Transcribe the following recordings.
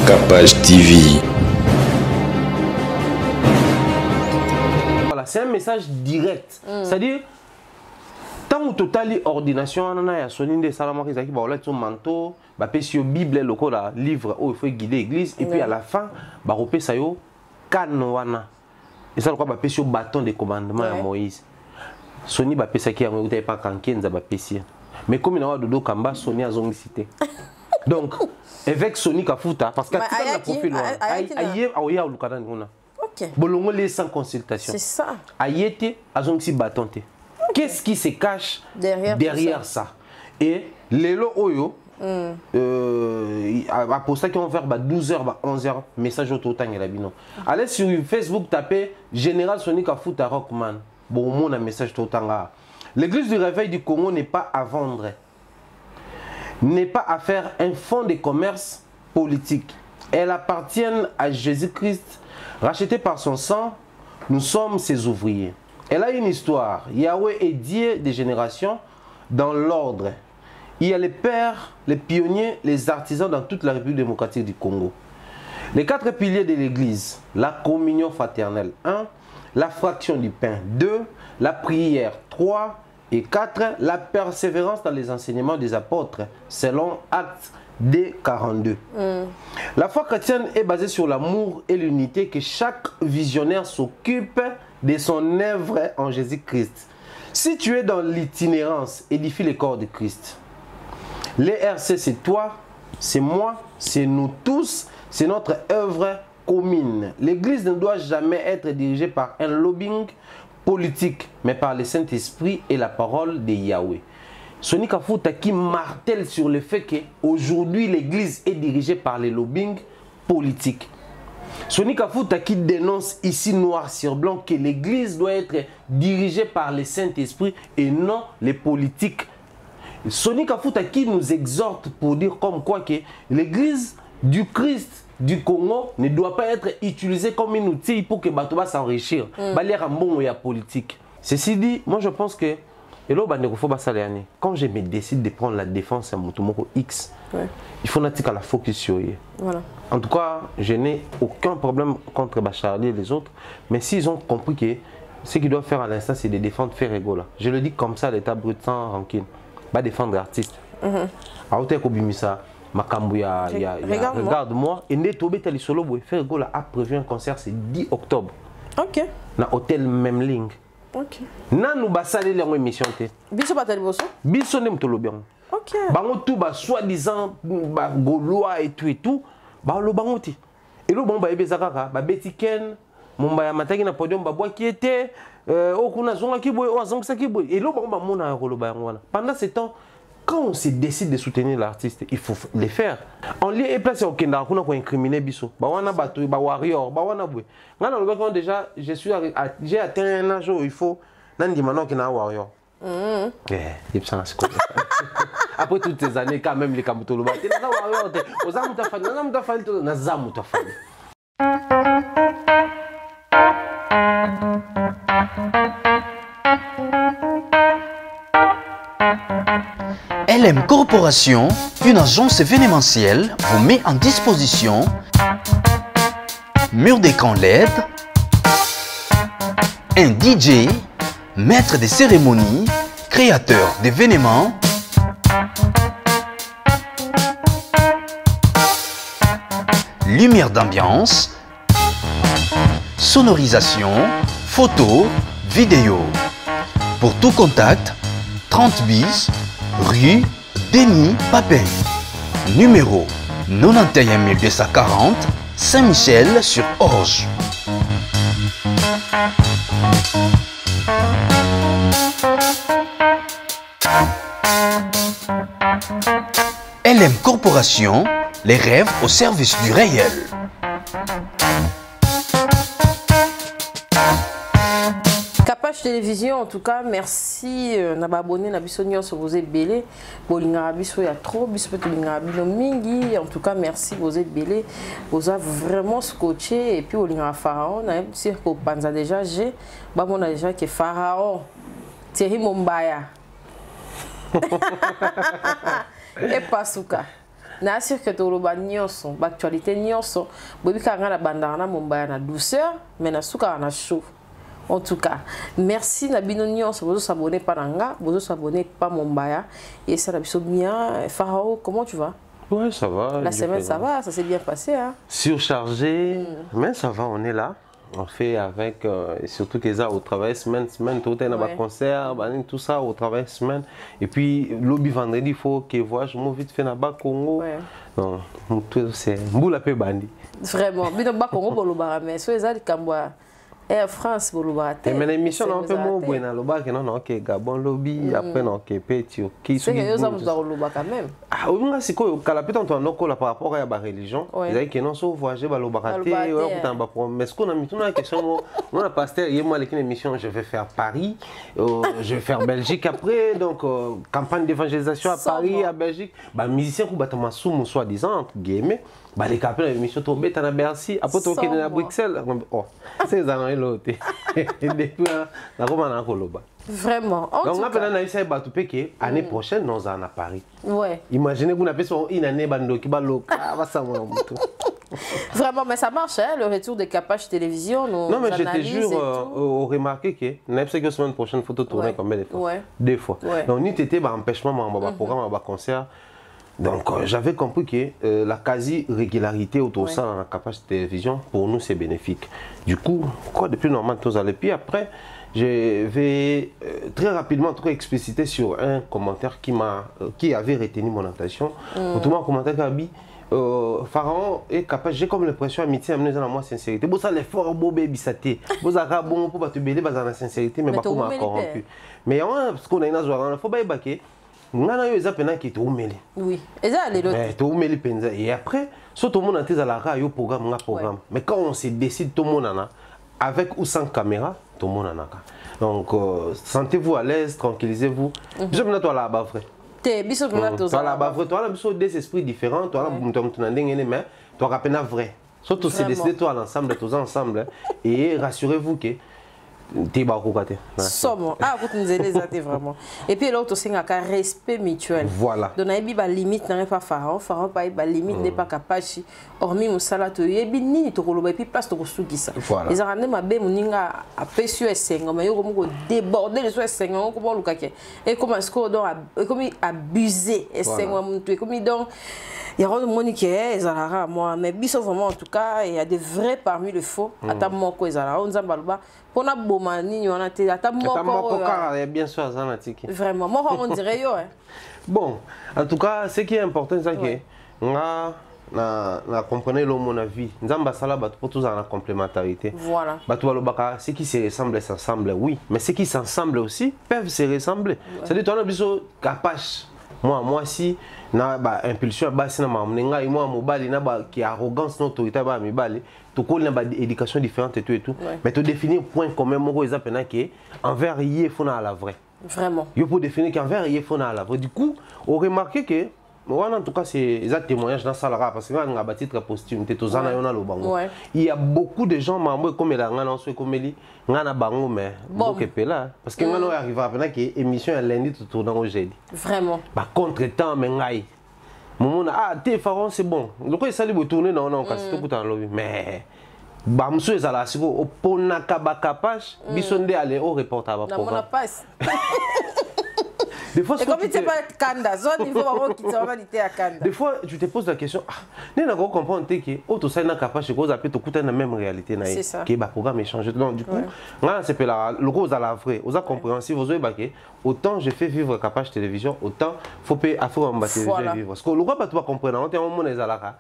Capage TV. Voilà, c'est un message direct. C'est-à-dire, tant au total, ordination, on a sonné des salamari qui va son manteau, sur Bible, le livre où il faut guider l'église, et puis à la fin, il ça yo canwana. Et ça, il faut sur bâton de commandement à Moïse. Sony va ça qui a pas kanken za bapesi. Mais comme il y a dodo kamba Sony a zongi cité. Donc avec Sony Kafuta parce que tout le profil aïe aouya ou lukana ngona. OK. Bolongo les sans consultation. C'est ça. Ayete a zongi si bâtonté. Qu'est-ce qui se cache derrière ça? Et lelo oyo pour ça qui vont faire 12h 11h message au total et la bino. Allez sur Facebook taper Général Sony Kafuta Rockman. Bon, mon message tout temps. L'église du réveil du Congo n'est pas à vendre, n'est pas à faire un fonds de commerce politique. Elle appartient à Jésus-Christ, racheté par son sang. Nous sommes ses ouvriers. Elle a une histoire. Yahweh est Dieu des générations dans l'ordre. Il y a les pères, les pionniers, les artisans dans toute la République démocratique du Congo. Les 4 piliers de l'église, la communion fraternelle, 1. La fraction du pain, 2. La prière, 3. Et 4. La persévérance dans les enseignements des apôtres, selon Actes D42. La foi chrétienne est basée sur l'amour et l'unité, que chaque visionnaire s'occupe de son œuvre en Jésus-Christ. Si tu es dans l'itinérance, édifie le corps de Christ. Les RC, c'est toi, c'est moi, c'est nous tous, c'est notre œuvre commune. L'Église ne doit jamais être dirigée par un lobbying politique, mais par le Saint-Esprit et la parole de Yahweh. Sony Kafuta qui martèle sur le fait qu'aujourd'hui l'Église est dirigée par les lobbying politiques. Sony Kafuta qui dénonce ici noir sur blanc que l'Église doit être dirigée par le Saint-Esprit et non les politiques. Sony Kafuta qui nous exhorte pour dire comme quoi que l'Église du Christ du Congo ne doit pas être utilisé comme un outil pour que Batoba s'enrichir. Politique. Ceci dit, moi je pense que quand je me décide de prendre la défense à Motomoko X, il faut n'attirer la focus sur eux. Voilà. En tout cas, je n'ai aucun problème contre Bacharli et les autres, mais s'ils ont compris que ce qu'ils doivent faire à l'instant, c'est de défendre Ferrego. Je le dis comme ça, l'état brut sans rancune. Pas défendre l'artiste. Regarde-moi, et Netobé Talisolo Ferrego a prévu un concert, c'est 10 octobre. Ok. Dans l'hôtel même ligne. Ok. Nous basale les émission té. Biso batali boso. Biso ne mtolo bien. Ok. Bango tout ba soi-disant ba gaulois et tout. Ba lo bango ti. Et lo bon ba ebezaka ba betiken mumba ya mataki na podium ba bois qui était okuna zonga ki boy o zonga ki boy. Et lo bango ba mona ko lo ba ngwana. Pendant ce temps, quand on se décide de soutenir l'artiste, il faut le faire. On lit et place au Kenda, on a incriminé Bisso. Bawana Batu, Bawarrior, Bawana Boué. Déjà, j'ai atteint un âge où il faut. Nandi maintenant qu'il y a un warrior. Après toutes ces années, quand même, les Kamutolo, il y a un warrior. Aux Amutafani, aux Amutafani, aux Amutafani. LM Corporation, une agence événementielle, vous met en disposition mur d'écran LED, un DJ, maître des cérémonies, créateur d'événements, lumière d'ambiance, sonorisation, photo, vidéo. Pour tout contact, 30 bis, rue Denis Papin. Numéro 91 240 Saint-Michel-sur-Orge. LM Corporation, les rêves au service du réel. Capage Télévision, en tout cas, merci. N'abonné na bisonio sur vos belé. Bolinga biso ya trop, biso peut bolinga bino mingi. En tout cas, merci vous êtes belé. Vous avez vraiment scotché et puis bolinga pharaon. On a dit que panza déjà j'ai. Bah on a déjà que pharaon. Thierry Mombaya. Et Pasuka. na sûr que toloba nyonso ba actualité nyonso bobi kanga na bandana mombaya na douceur mais na suka na chaud. En tout cas, merci na bino nyonso bozo s'abonner pas nanga, bozo s'abonner pas mombaya et ça la biso bien. Pharaon, comment tu vas? Ouais, ça va. La semaine ça va, ça s'est bien passé hein. Surchargé, mais ça va, on est là. On fait avec, surtout que ça au travail semaine, tout est dans le concert, tout ça au travail semaine. Et puis, lobby vendredi, il faut que je m'en vite fait dans le Congo. Non, tout c'est boule à peu bandi. Vraiment, mais dans le Congo, bon, le baramé, soit les autres Cambois. Air France, vous l'avez. Mais l'émission, on peut moins bon dans le bas, non, ok, Gabon lobby, après non, ok, Pétio, qui c'est que nous avons dans le bas quand même. Ah, oui, c'est quoi, quand la pétante on a par rapport à la religion, ils que non, sauf voyager, bah le baraté, mais ce qu'on a mis tout dans la question, on a pasteur, hier moi, l'émission, je vais faire Paris, je vais faire Belgique après, donc campagne d'évangélisation à Paris, à Belgique, bah musicien qui bat ma somme soi-disant entre guillemets. Bah les capitales l'émission tombée à Bercy après tu es à Bruxelles oh c'est ça non l'autre depuis la comment on a coloba vraiment donc après on a essayé bah tout péquer année prochaine nous en à Paris ouais imaginez vous n'avez pas une année bando qui balo va ça moi vraiment mais ça marche hein le retour de Capage Télévision non mais je te jure remarqué que n'avez pas que semaine prochaine photo tourner combien de fois deux fois donc ni t'étais bah empêchement bah programme bah concert. Donc j'avais compris que la quasi-régularité autour de ça dans la Capage Télévision, pour nous c'est bénéfique. Du coup, quoi de plus normal tous allez. Puis après, je vais très rapidement trop expliciter sur un commentaire qui avait retenu mon attention. Autrement, un commentaire qui a dit Pharaon est capable, j'ai comme l'impression amitié amener dans moi sincérité. Bon ça l'effort beau baby saté. Bon ça bon pour pas te béler dans la sincérité mais pas pour m'a corrompu. Mais parce qu'on a une joie, il faut pas ébaquer. Ngana yo eza pena ki to umeli. Oui, eza les l'autre. Mais to umeli penza et après so tout le monde a la ra yo programme nga programme. Mais quand on se décide tout le monde en a avec ou sans caméra, tout le monde en a. Donc sentez-vous à l'aise, tranquillisez-vous. Je me toi là bas vrai. Te biso na to ça là bas vrai, toi là biso des esprits différents, toi là tu na ndenge mais toi rappena vrai. Surtout c'est décider toi l'ensemble tous ensemble et rassurez-vous que Somme. Ah, vous nous aidez vraiment. Et puis l'autre, c'est un respect mutuel. Voilà. Donc, il y a limite, n'est pas Pharaon. Pharaon, pas limite, n'est pas capable. Hormis mon salaire, il y a une limite, et puis place de ressources. Voilà. Les Arabes, ma belle, mon inga a péché S5, mais il y a débordé les S5, comment le caquet. Et comment est-ce qu'on doit abuser S5, comme il donc. Il y a des gens qui sont moi, mais vraiment en tout cas, il y a des vrais parmi les faux. Attends, moi, quoi, ils ont pour na bomani, on a été à ta mort. Bien sûr, vraiment, moi, on dirait yo. Bon, en tout cas, ce qui est important, c'est que na comprenez mon avis. Nzamba sala pour tous en la complémentarité. Voilà. Ce qui se ressemble s'assemble, oui, mais ce qui s'ensemble aussi peuvent se ressembler. C'est-à-dire toi on a besoin capache. Moi si na ba impulsion basi na mamnenga et moi mobali na ba qui arrogance notre autorité ba mibali to ko na ba éducation différente et tout mais te définir point commun moko ezapena que envers yé fona à la vraie vraiment yo pour définir qu'envers yé fona à la vraie du coup on remarque que en tout cas c'est un témoignage dans ça parce que on a bâti très posthume il y a beaucoup de gens comme il a comme il ngana bango mais là parce que ngana arrive à peine que émission lundi tout tourne au jeudi vraiment bah contre-temps mais ngai moment ah t'es Pharaon c'est bon le quoi ça lui tourner non parce que tout en lobby mais bah monsieur ezala siko opona kabakapage bisonde aller au reportage à programme des fois, des fois, tu te poses la question, tu ne comprends pas que auto ça n'a capable de cause après tout la même réalité qui est programme échangé. Donc du coup, là c'est le rose à la vraie, aux compréhensifs, aux baquets. Autant je fais vivre Capage Télévision, autant faut payer à faire télévision vivre. Parce que le roi pas tout comprendre, on est en monde ezalaka.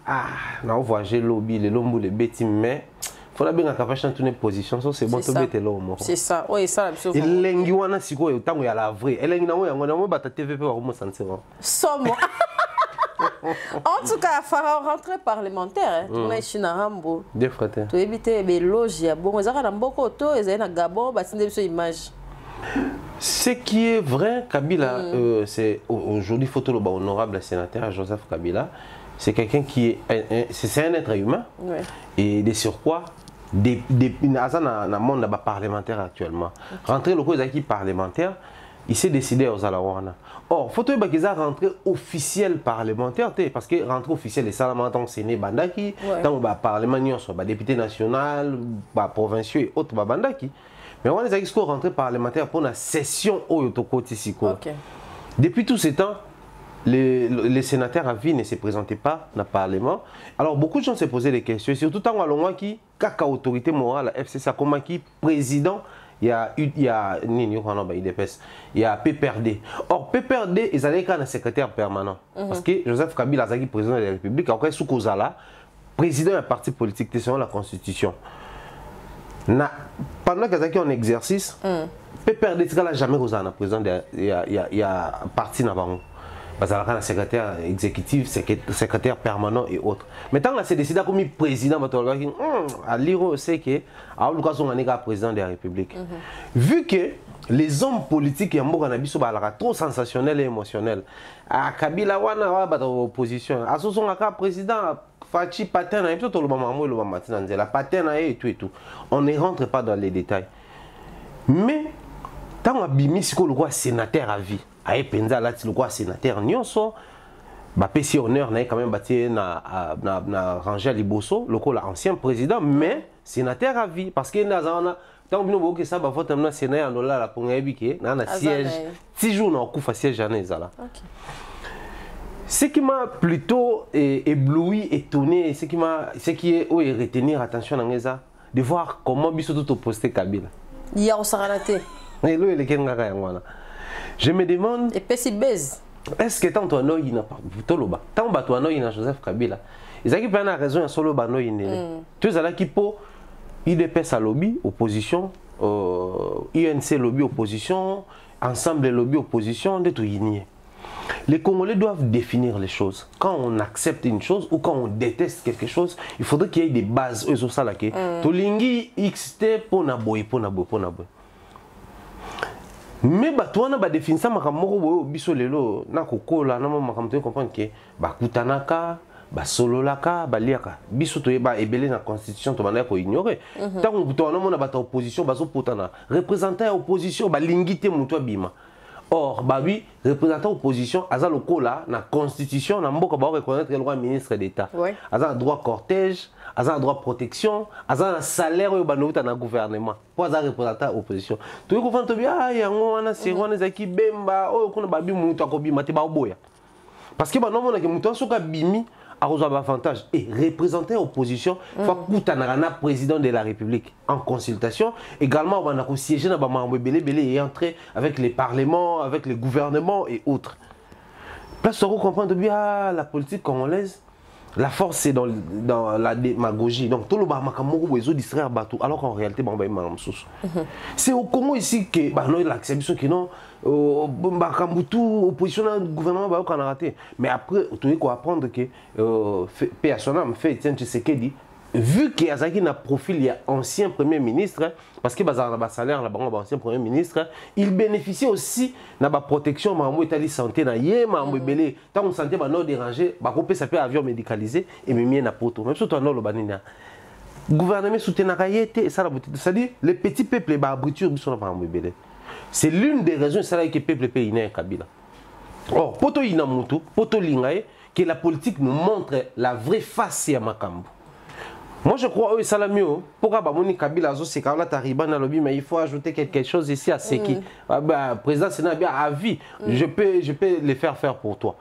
Ah, on voit j'ai lobby, les lombos, les bêtis, mais il faut bien capable de tenir position, c'est bon tout bête là. C'est ça, oui, ça la et lengi wana siko yo tango ya la vraie. Elengi na yo ngona mo bata TVP wa mo sentir. Somo. En tout cas, Pharaon rentrée parlementaire, on est chez Narambo. Deux frères. Tu éviter les loges, bon, ils ont beaucoup auto, ils ont Gabon, bah c'est une image. Ce qui est vrai, Kabila, c'est aujourd'hui photo le honorable sénateur Joseph Kabila, c'est quelqu'un qui est c'est un être humain et de surcroît dans le monde parlementaire actuellement. Rentrer le cause qui parlementaire, il s'est décidé aux Alawana. Or, faut que qu'ils rentré officiel parlementaire, parce que rentrer officiel et ça, tant que c'est né bandaki, tant que parlement, soit député national, provinciaux et autres bandaki. Mais on les a rentré parlementaire pour la session au Yotoko Tissiko. Depuis tout ce temps, les sénateurs à vie ne se présentaient pas dans le Parlement. Alors beaucoup de gens se posaient des questions, surtout tant qui kaka autorité morale, FCC comme qui président, il y a PPRD. Or PPRD, ils allaient quand un secrétaire permanent. Parce que Joseph Kabila est président de la République, après sous Kozala, président d'un parti politique, selon la Constitution. Pendant qu'ils étaient en exercice, PPRD n'a jamais osé président il y a parti dans parce qu'il y a un secrétaire exécutif, secrétaire permanent et autres. Mais tant que c'est décidé comme président, à l'Iro, c'est que le président de la République. Vu que les hommes politiques et trop sensationnels et émotionnels, à Kabila wana opposition, à son président Fachi Paten, et tout. On ne rentre pas dans les détails. Mais tant que Bimi le sénateur à vie. Aïe penza là le quoi sénateur nyonso ba pesi honneur na quand même bâti na Rangel Liboso le quoi l'ancien président mais sénateur à vie parce que na tant bino que ça ba vote na sénat en là la pour ngabike na siège 6 jours na kufa siège année là. Ce qui m'a plutôt ébloui, étonné, ce qui est retenir attention dans ça, de voir comment biso tout opposé Kabila. Il y a au Saranaté. Et lui il est kenga yangwana. Je me demande. Et puis baise. Est-ce que tant que tu as pas Toloba, tant que tu as Joseph Kabila, ils ont pas raison à solo bano iné. Tu as là qui pour IDPS à lobby opposition, INC lobby opposition, ensemble lobby opposition, de tout yinier. Les Congolais doivent définir les choses. Quand on accepte une chose ou quand on déteste quelque chose, il faudrait qu'il y ait des bases. Eux ça là qui. Tolingi XT pour naboy. Mais tu as défini ça, biso lelo na kokola na makamto comprendre que kutanaka sololaka liaka biso to eba ebele na constitution to bana ko ignorer tant que tu as na opposition bazo potana représentant opposition lingité muto bima. Or oui représentant opposition aza lokola na constitution na mboka ba reconnaître le droit ministre d'état aza droit cortège aza droit protection aza un salaire au banouta na gouvernement pour aza représentant opposition tu comprends to bien yango wana serwana zaki bemba o kuna babi mutu akobima te ba oboya parce que non mona ke mutu soka bimi a reçu avantage et représenter opposition faut kutana na président de la République en consultation également on a siéger na ba mambo belé et entrer avec les parlements avec les gouvernements et autres place on comprend de bien la politique congolaise. La force c'est dans la démagogie. Donc tout le monde est distraire bateau alors qu'en réalité c'est au Congo ici que non l'acceptation que non opposition au gouvernement va raté. Mais après tu dois apprendre que personnellement fait Etienne Tshisekedi vu qu'il y a un profil il y a ancien premier ministre parce que bazar salaire là ancien premier ministre il bénéficie aussi de la protection mambo état santé na yé mambo belé tant on santé non dérangé couper ça peut avion médicalisé et même na poto même surtout dans le banina gouvernement soutient et ça c'est-à-dire les petits peuples ba abriture sont mambo belé c'est l'une des raisons ça que peuple pays né Kabila. Or poto ina mutu poto lingaye que la politique nous montre la vraie face à Makambo. Moi je crois que c'est la mieux. Pourquoi Bamoni Kabila c'est quand là t'arrives dans lobby mais il faut ajouter quelque chose ici à Seki. Président Sénat bien à vie. Je peux les faire pour toi.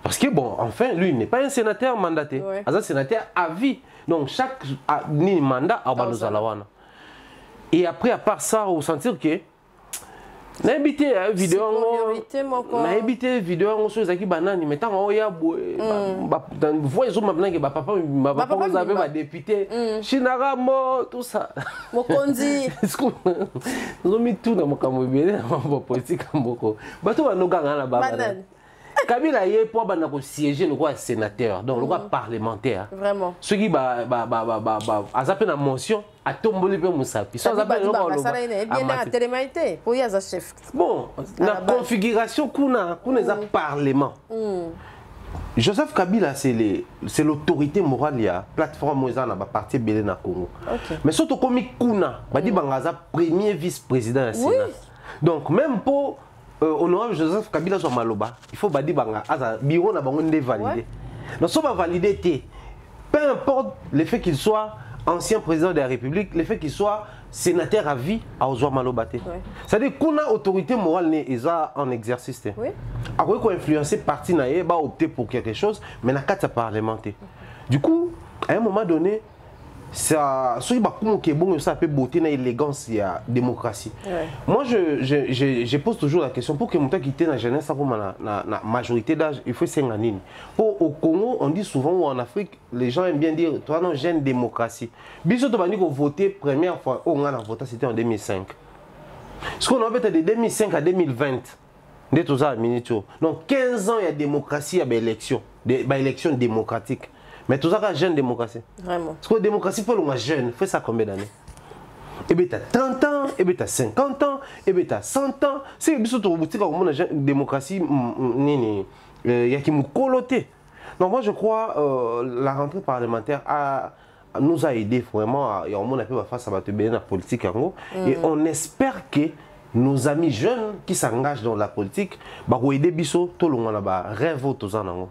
Parce que bon enfin lui il n'est pas un sénateur mandaté. C'est un sénateur à vie. Donc chaque mandat a Banozalawana. Et après à part ça on sentir que n'habité vidéo n'habité vidéo on se zaki banani mais tant on y a dans voix ils ont maintenant que papa vous avez ma député Chinara mo tout ça Mokonzi ils ont mis tout dans mon camobile dans politique mboko bato banoga na banane Kabila yé pour banako siéger le roi sénateur donc le roi parlementaire vraiment ceux qui azape na motion a tombé pe musapi ça azape le roi bien na télémaité pour yaza chef bon la configuration kuna za parlement Joseph Kabila c'est l'autorité morale ya plateforme moza na ba parti belé na Congo mais surtout comme kuna ba di bangaza premier vice-président du Sénat donc même pour honorable Joseph Kabila soit maloba, il faut badi banga asa bureau na bango ndé validé. Donc ça va valider té. Peu importe le fait qu'il soit ancien président de la République, le fait qu'il soit sénateur à vie à Ozwa Malobate. C'est-à-dire qu'on a autorité morale en exercice. Oui. Après qu'on influencer parti naïe, bah opter pour quelque chose, mais n'a qu'à parlementer. Du coup, à un moment donné, ça, ce qui est bon, ça peut beauté dans l'élégance, il y a démocratie. Ouais. Moi, je pose toujours la question pour que mon temps qui était dans la jeunesse, la majorité d'âge, il faut s'engager. Au Congo, on dit souvent, ou en Afrique, les gens aiment bien dire, toi, non, j'ai une démocratie. Bisous, tu vas dire qu'on votait première fois, on a voté, c'était en 2005. Ce qu'on a fait de 2005 à 2020, donc 15 ans, il y a démocratie, il y a élection, élection démocratique. Mais tout ça, c'est jeune démocratie. Vraiment. Parce que la démocratie, il faut que jeune. Fait ça combien d'années? Et bien, tu as 30 ans, et bien, tu as 50 ans, et bien, tu as 100 ans. C'est que tu as une démocratie, il y a qui me coloté. Donc, moi, je crois la rentrée parlementaire nous a aidé vraiment à face à la politique. Et on espère que nos amis jeunes qui s'engagent dans la politique vont aider Bisso tout le monde rêve tous en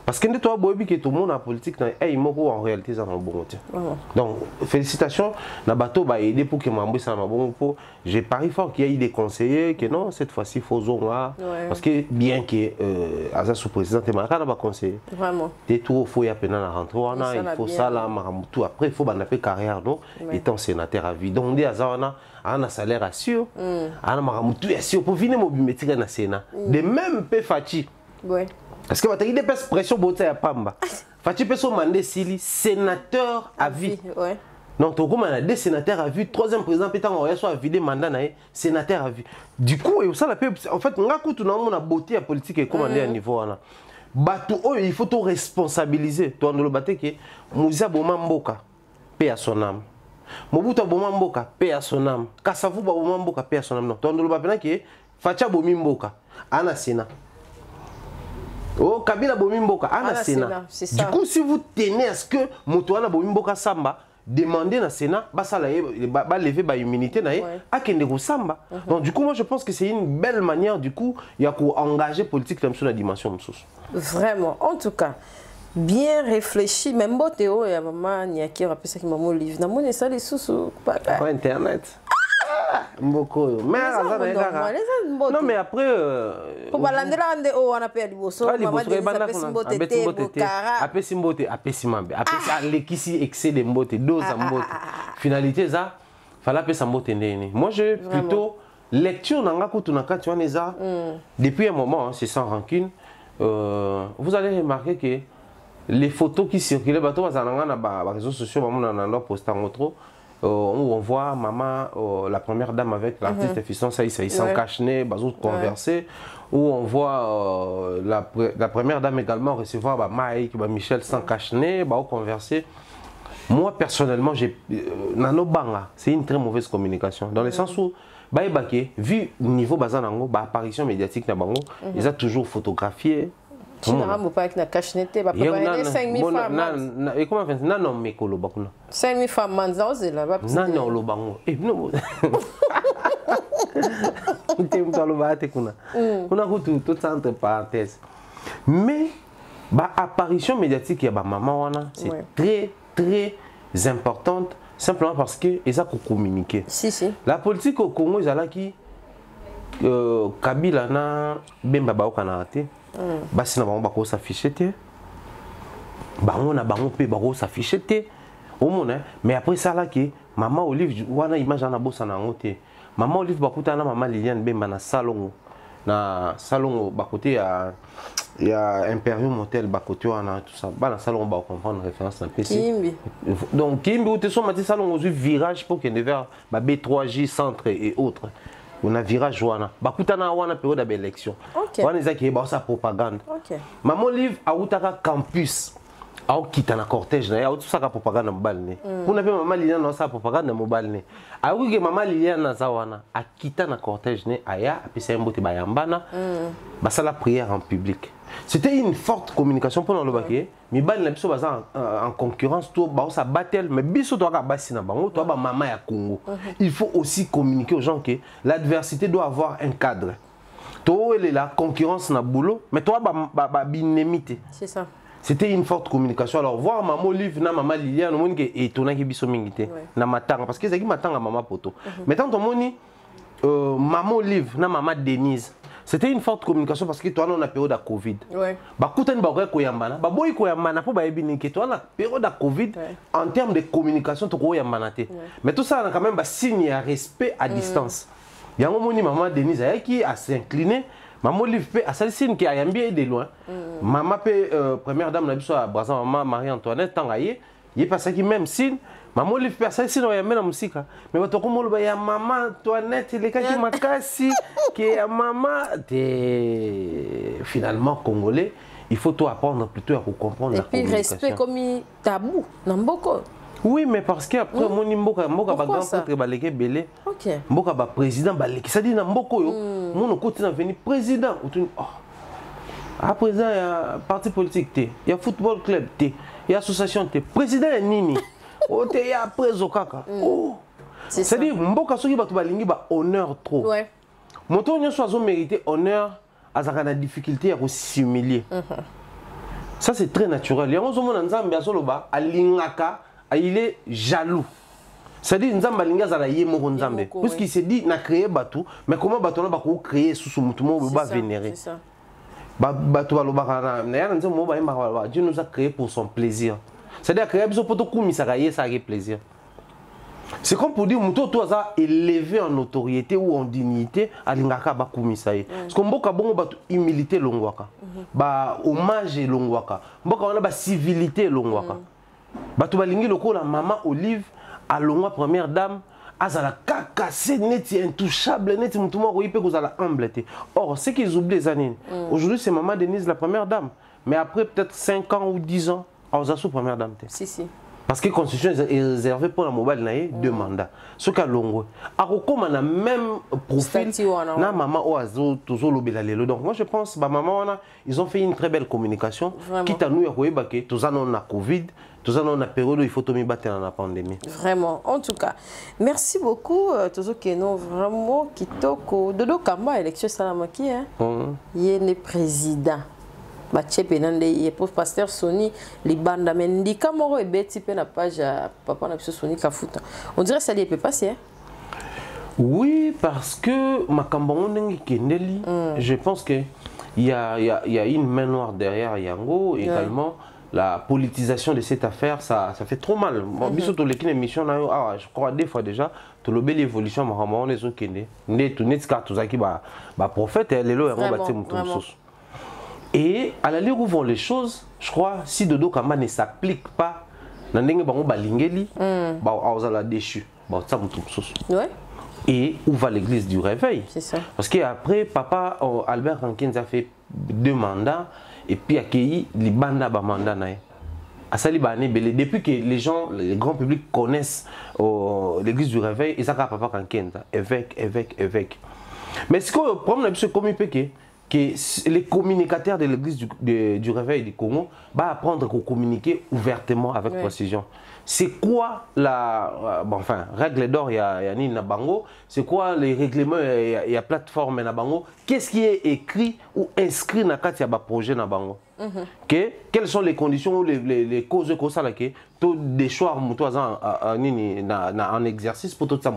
parce que toi bobi que tout le monde en politique en réalité ça bon donc félicitations na bateau va aider pour que mambo ça bon pour j'ai pari fort qu'il y a eu des conseillers que non cette fois-ci faut zonga parce que bien que Asa sous président Temaka va conseiller vraiment des tout faut y a peine la rentrée il faut ça là tout après il faut banaper carrière non étant sénateur à vie donc on dit Asa on a salaire assure on a tout assure pour venir mobiliser dans Sénat de même peu Fati parce que tu as des pression pour à Pamba Fati peut se demander s'il sénateur à vie donc tu as des sénateurs à vie troisième président peut être soit vidé mandat sénateur à vie du coup et ça en fait on a beauté à politique et commandé à niveau là il faut tout responsabiliser toi nous le battre que Moussa Bomamboka paix à son âme Mobutu Bomamboka paix à son âme Kasavu Bomamboka paix à son âme non toi nous le battre que Facha Bomimboka ana Sénat. Oh, Kabila Bomimboka, Ana Sénat. Du coup, si vous tenez à ce que Moutouana Bomimboka Samba, demandez na Sénat, ça va lever la immunité à Kendego Samba. Donc, du coup, moi, je pense que c'est une belle manière, du coup, il y a qu'à engager politique sur la dimension. Vraiment, en tout cas, bien réfléchi. Même si Théo et maman, il y a qui rappelle ça qui m'a mon livre. Dans ça, les sous Internet. Mboko. Mais non mais après pour balandela ande o wana pe liboso maman de simbote apé simbote apé simambe apé lekisi excès de mbote dose mbote finalité ça fallait apé sambote ndeni moi je plutôt lecture nanga kutuna kati wana eza depuis un moment c'est sans rancune vous allez remarquer que les photos qui circulaient bato bazananga na réseaux sociaux maman na ndo poster en trop où on voit maman, la première dame avec l'artiste Fiston Saïssa, ils s'en cache-nez, bazou converser. Où on voit la première dame également recevoir Mike, Michel sans cache-nez, converser. Moi personnellement, c'est une très mauvaise communication. Dans le sens où, vu le niveau bazanango, apparition médiatique, ils ont toujours photographié. Tu n'as pas avec la cache-nette, 5 000 femmes. Et comment faire ça? Non, mais kolo bakuna. 5 000 femmes, manzauze là-bas. Non, non, lo bango. Eh, non. Tu me parles pas de kuna. On a tout ça entre parenthèses. Mais, l'apparition médiatique de maman wana, c'est très, très importante, simplement parce que ils ont communiqué. Si, si. La politique au Congo, ils ont qui Kabila na Bemba Baokanate. Basi na bango bako s'afficher te bango na bango pe bako s'afficher te au monde mais après ça là que maman Olive wana image na bossa na ngote maman Olive bakuta na maman Liliane Bemba na salon bakote ya Imperium Hotel bakote wana tout ça ba na salon ba comprendre référence na PC Kimbi donc Kimbi ou te so mati salon au virage pour que vers ba B3J centre et autres. On a virage wana bakutana wana période d'élection wana ezaki ba sa propagande maman Live a utaka campus a okita na cortège na ya tout ça ka propagande mobile ne kuna pe maman Liliane na sa propagande mobile ne a wiki maman Liliane na za wana akita na cortège ne aya apesa mbote bayambana basala prière en public. C'était une forte communication pour le baquet. Mais en concurrence, tout ça battle, mais biso doit basina bango, toi maman ya Congo. Il faut aussi communiquer aux gens que l'adversité doit avoir un cadre. toi la concurrence na boulot mais toi binemité. C'est ça. C'était une forte communication. Alors voir maman Olive na maman Liliane on montre que étonnant que biso mingité na matanga parce que c'est qui matanga maman poto. Mais tant on moni maman Olive na maman Denise. C'était une forte communication parce que toi on a période de Covid. Ouais. Ba kutani ba ko yambana, ba boy ko yambana pour ba ebini que toi on a période de Covid en termes de communication to ko yambana té. Mais tout ça on a quand même ba signe à respect à distance. Yango moni maman Denise qui a s'incliné, maman Olive pe a celle signe qui a yambi de loin. Maman pe première dame na biso à Brazza maman Marie-Antoinette tangaye, il passé qui même signe. Maman Olive pe a celle signe ya mena musika. Mais ba to ko molo ba ya maman Antoinette les cas qui makasi que maman finalement congolais, il faut tout apprendre plutôt à comprendre la communication. Et puis respect comme tabou namboko. Oui, mais parce qu'après mon mboka ba grand prêtre baleke belé. OK. Mboka ba président baleke, ça dit na mboko yo, mon continue venir président à présent il y a parti politique té, il y a football club té, il y a association té, président nini. O té il y a préso kaka. Oh. C'est dit mboka soki ba to balingi ba honneur trop. Ouais. Moto nyo so mérité honneur azaka na difficulté à s'humilier. Ça c'est très naturel. Yango zo mona nzambe asoloba alingaka, il est jaloux. C'est-à-dire nzambe alinga zala ye moko nzambe. Parce qu'il s'est dit na créer batou, mais comment batou na ba ko créer sous mutumo ba vénérer. C'est ça. Batou baloba na ya nzambe mo ba yemba Dieu nous a créé pour son plaisir. C'est-à-dire créer biso poto kumisa ye ça a plaisir. C'est comme pour dire que tu as élevé en notoriété ou en dignité à l'ingaka bakumisaye. Parce que mboka bongo ba humilité longwaka. Ba hommage longwaka. Mboka wana ba civilité longwaka. Ba to balingi lokola maman Olive à longwa première dame azala kaka c'est net intouchable net mutuma ko yipe ko zala humble. Or ce qu'ils oublient les années. Aujourd'hui c'est maman Denise la première dame, mais après peut-être 5 ans ou 10 ans, Aozasu première dame. Si. Parce que la constitution est réservée pour la mobile, 2 mandats. Ce qu'a longo. Comme on a même profil, na maman oazo toujours l'obélalelo. Donc moi je pense, bah maman ils ont fait une très belle communication. Quitte à nous y tous on a Covid, tous on a période où il faut tomber battre dans la pandémie. Vraiment. En tout cas, merci beaucoup. Toujours que nous vraiment kitoko. Dodo Kamba élection salamaki hein. Il est président. Le pasteur Sony Libanda Mendika Moro et Betty pe na page papa na Sony Kafuta. On dirait que ça ne peut passer. Oui, parce que Makambongo Nengi Kendeli, je pense qu'il y a une main noire derrière Yango également. La politisation de cette affaire, ça fait trop mal. Biso to l'équipe émission je crois des fois déjà to lobé l'évolution maman les autres kende. Né tout net carte zaki ba prophète et lelo yango baté mutumsusu. Et à la lieu où vont les choses, je crois, si Dodo Kamba ne s'applique pas, déchu. Et où va l'église du réveil? C'est ça. Parce qu'après, papa Albert Rankins a fait 2 mandats et puis accueilli les bandas bamanda. Depuis que les gens, le grand public connaissent l'église du réveil, ils savent papa Rankins, évêque. Mais ce que le problème c'est comme il que les communicateurs de l'église du réveil du Congo vont apprendre à communiquer ouvertement avec précision. C'est quoi la règle d'or, il y a Nina Bango, c'est quoi les règlements, il y a plateforme na Bango, qu'est-ce qui est écrit ou inscrit dans le projet na Bango. Quelles sont les conditions ou les causes que ça des choix en exercice pour tout ça.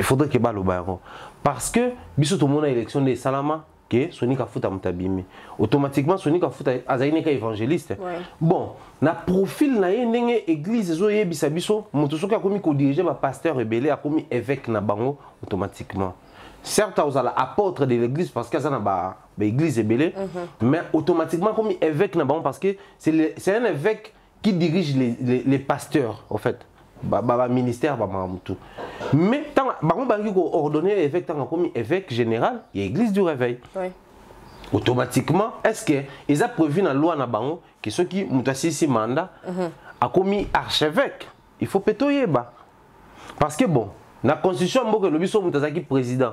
Il faudrait que le baron. Parce que, biso tout le monde a élection des Salama, que Sony Kafuta mutabimi. Automatiquement, Sony Kafuta azaïneka évangéliste. Bon, na profil na yé église zoye bisabiso, motosoka komi ko diriger ba pasteur rebelle a komi évêque na bango automatiquement. Certes, vous allez apôtre de l'église parce qu'il y a une église rebelle, mais automatiquement comme évêque na bango parce que c'est un évêque qui dirige les pasteurs en fait. Ministère mais tant ordonné évêque comme évêque général il y a l'église du réveil automatiquement est-ce que ils ont prévu dans la loi na bango que ceux qui mutasisi mandat a commis archevêque il faut pétoyer parce que bon la constitution mboka le biso mutasaki président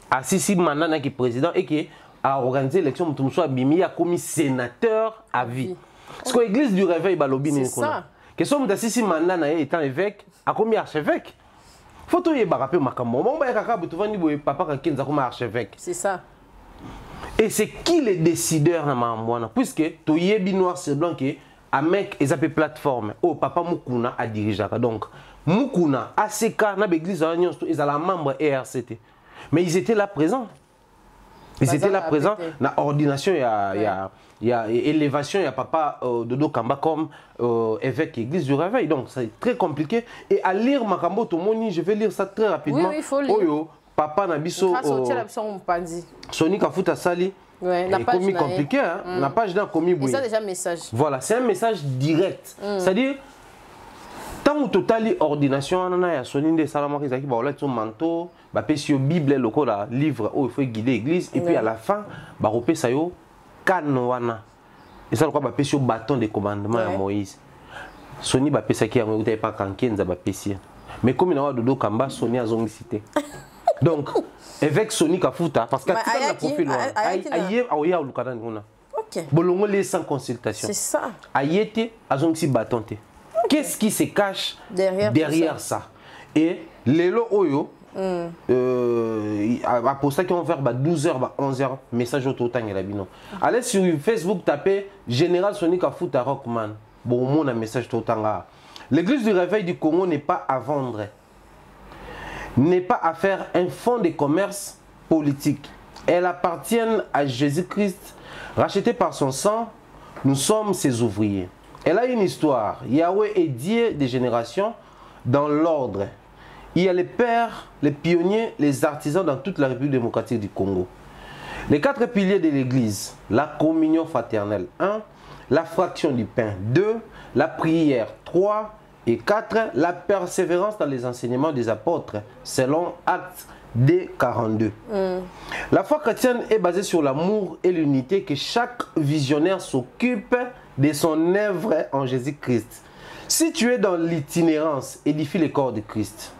assisi mandat na qui président et qui a organisé l'élection mutuso abimi a commis sénateur à vie parce que l'église du réveil balobi ni kona que si on a mandat na étant évêque, a combien archevêque? Faut tout y rappeler makambo. Mon papa papa comme archevêque. C'est ça. Et c'est qui les décideurs dans Mamouana? Puisque tu y es noir c'est blanc que un mec ils appellent plateforme. Oh papa Mukuna a dirigé. Donc Mukuna, ACK, na l'église ils ont la membre ERCT. Mais ils étaient là présents. Ils étaient là présents. Dans l'ordination, il y a élévation, il y a papa Dodo Kamba comme évêque église du réveil. Donc c'est très compliqué. Et à lire Makambo Tomoni, je vais lire ça très rapidement. Oui, il faut lire. Oyo, papa Nabiso. Sonic Afuta Sali. Ouais, la page compliqué, hein? La page d'un commis. Et ça déjà message. Voilà, c'est un message direct. C'est-à-dire, tant que total ordination, on a Sonic de Salama qui a son manteau, bah sur Bible le code livre où il faut guider l'église et puis à la fin, bah repé ça yo canwana. Et ça le quoi bah sur bâton de commandement à Moïse. Sonic bah ça qui a pas kankenza bah pécier. Mais comme il a Dodo Kamba, Sonic a zongi cité. Donc avec Sonic Afuta parce que tu as le profil aïe aouya ou lukana ngona. OK. Bolongo les sans consultation. C'est ça. Aïete azongsi bâtonte. Qu'est-ce qui se cache derrière ça? Et les lots oyo pour ça qui vont faire 12h 11h message auto tang la bino. Allez sur Facebook taper Général Sonic Afuta Rockman. Bon mon message auto tanga. L'église du réveil du Congo n'est pas à vendre. N'est pas à faire un fonds de commerce politique. Elle appartient à Jésus-Christ, racheté par son sang. Nous sommes ses ouvriers. Elle a une histoire. Yahweh est Dieu des générations dans l'ordre. Il y a les pères, les pionniers, les artisans dans toute la République démocratique du Congo. Les 4 piliers de l'Église. La communion fraternelle. 1. La fraction du pain. 2. La prière. 3. Et 4, la persévérance dans les enseignements des apôtres, selon Actes D42. La foi chrétienne est basée sur l'amour et l'unité, que chaque visionnaire s'occupe de son œuvre en Jésus-Christ. Si tu es dans l'itinérance, édifie le corps de Christ.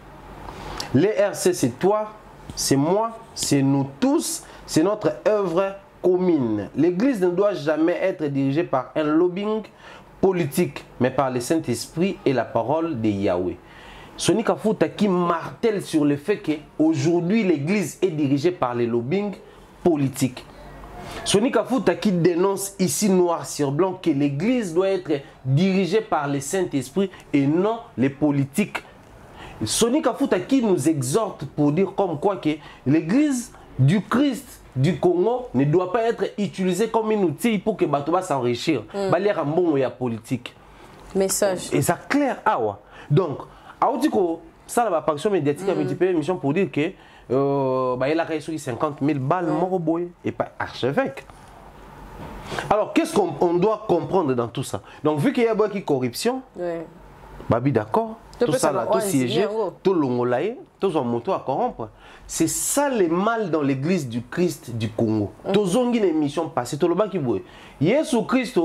L'ERC, c'est toi, c'est moi, c'est nous tous, c'est notre œuvre commune. L'Église ne doit jamais être dirigée par un lobbying politique, mais par le Saint-Esprit et la parole de Yahweh. Sonic Afuta qui martèle sur le fait qu'aujourd'hui l'Église est dirigée par les lobbying politiques. Sonic Afuta qui dénonce ici noir sur blanc que l'Église doit être dirigée par le Saint-Esprit et non les politiques. Sonic Afuta qui nous exhorte pour dire comme quoi que l'Église du Christ du Congo ne doit pas être utilisé comme un outil pour que Batoba s'enrichir. Balière un bon ou politique. Message. Et ça clair. Ah ouais. Donc, ça la apparition médiatique a multiplié l'émission pour dire que il a reçu 50 000 balles moroboy et pas archevêque. Alors, qu'est-ce qu'on doit comprendre dans tout ça? Donc, vu qu'il y a beaucoup de corruption, Babi d'accord, tout ça là, tout siégé, tout l'ongolaï, tout son moto à corrompre. C'est ça le mal dans l'église du Christ du Congo. Tous ont une émission passée, tout le monde qui voit. Jésus Christ,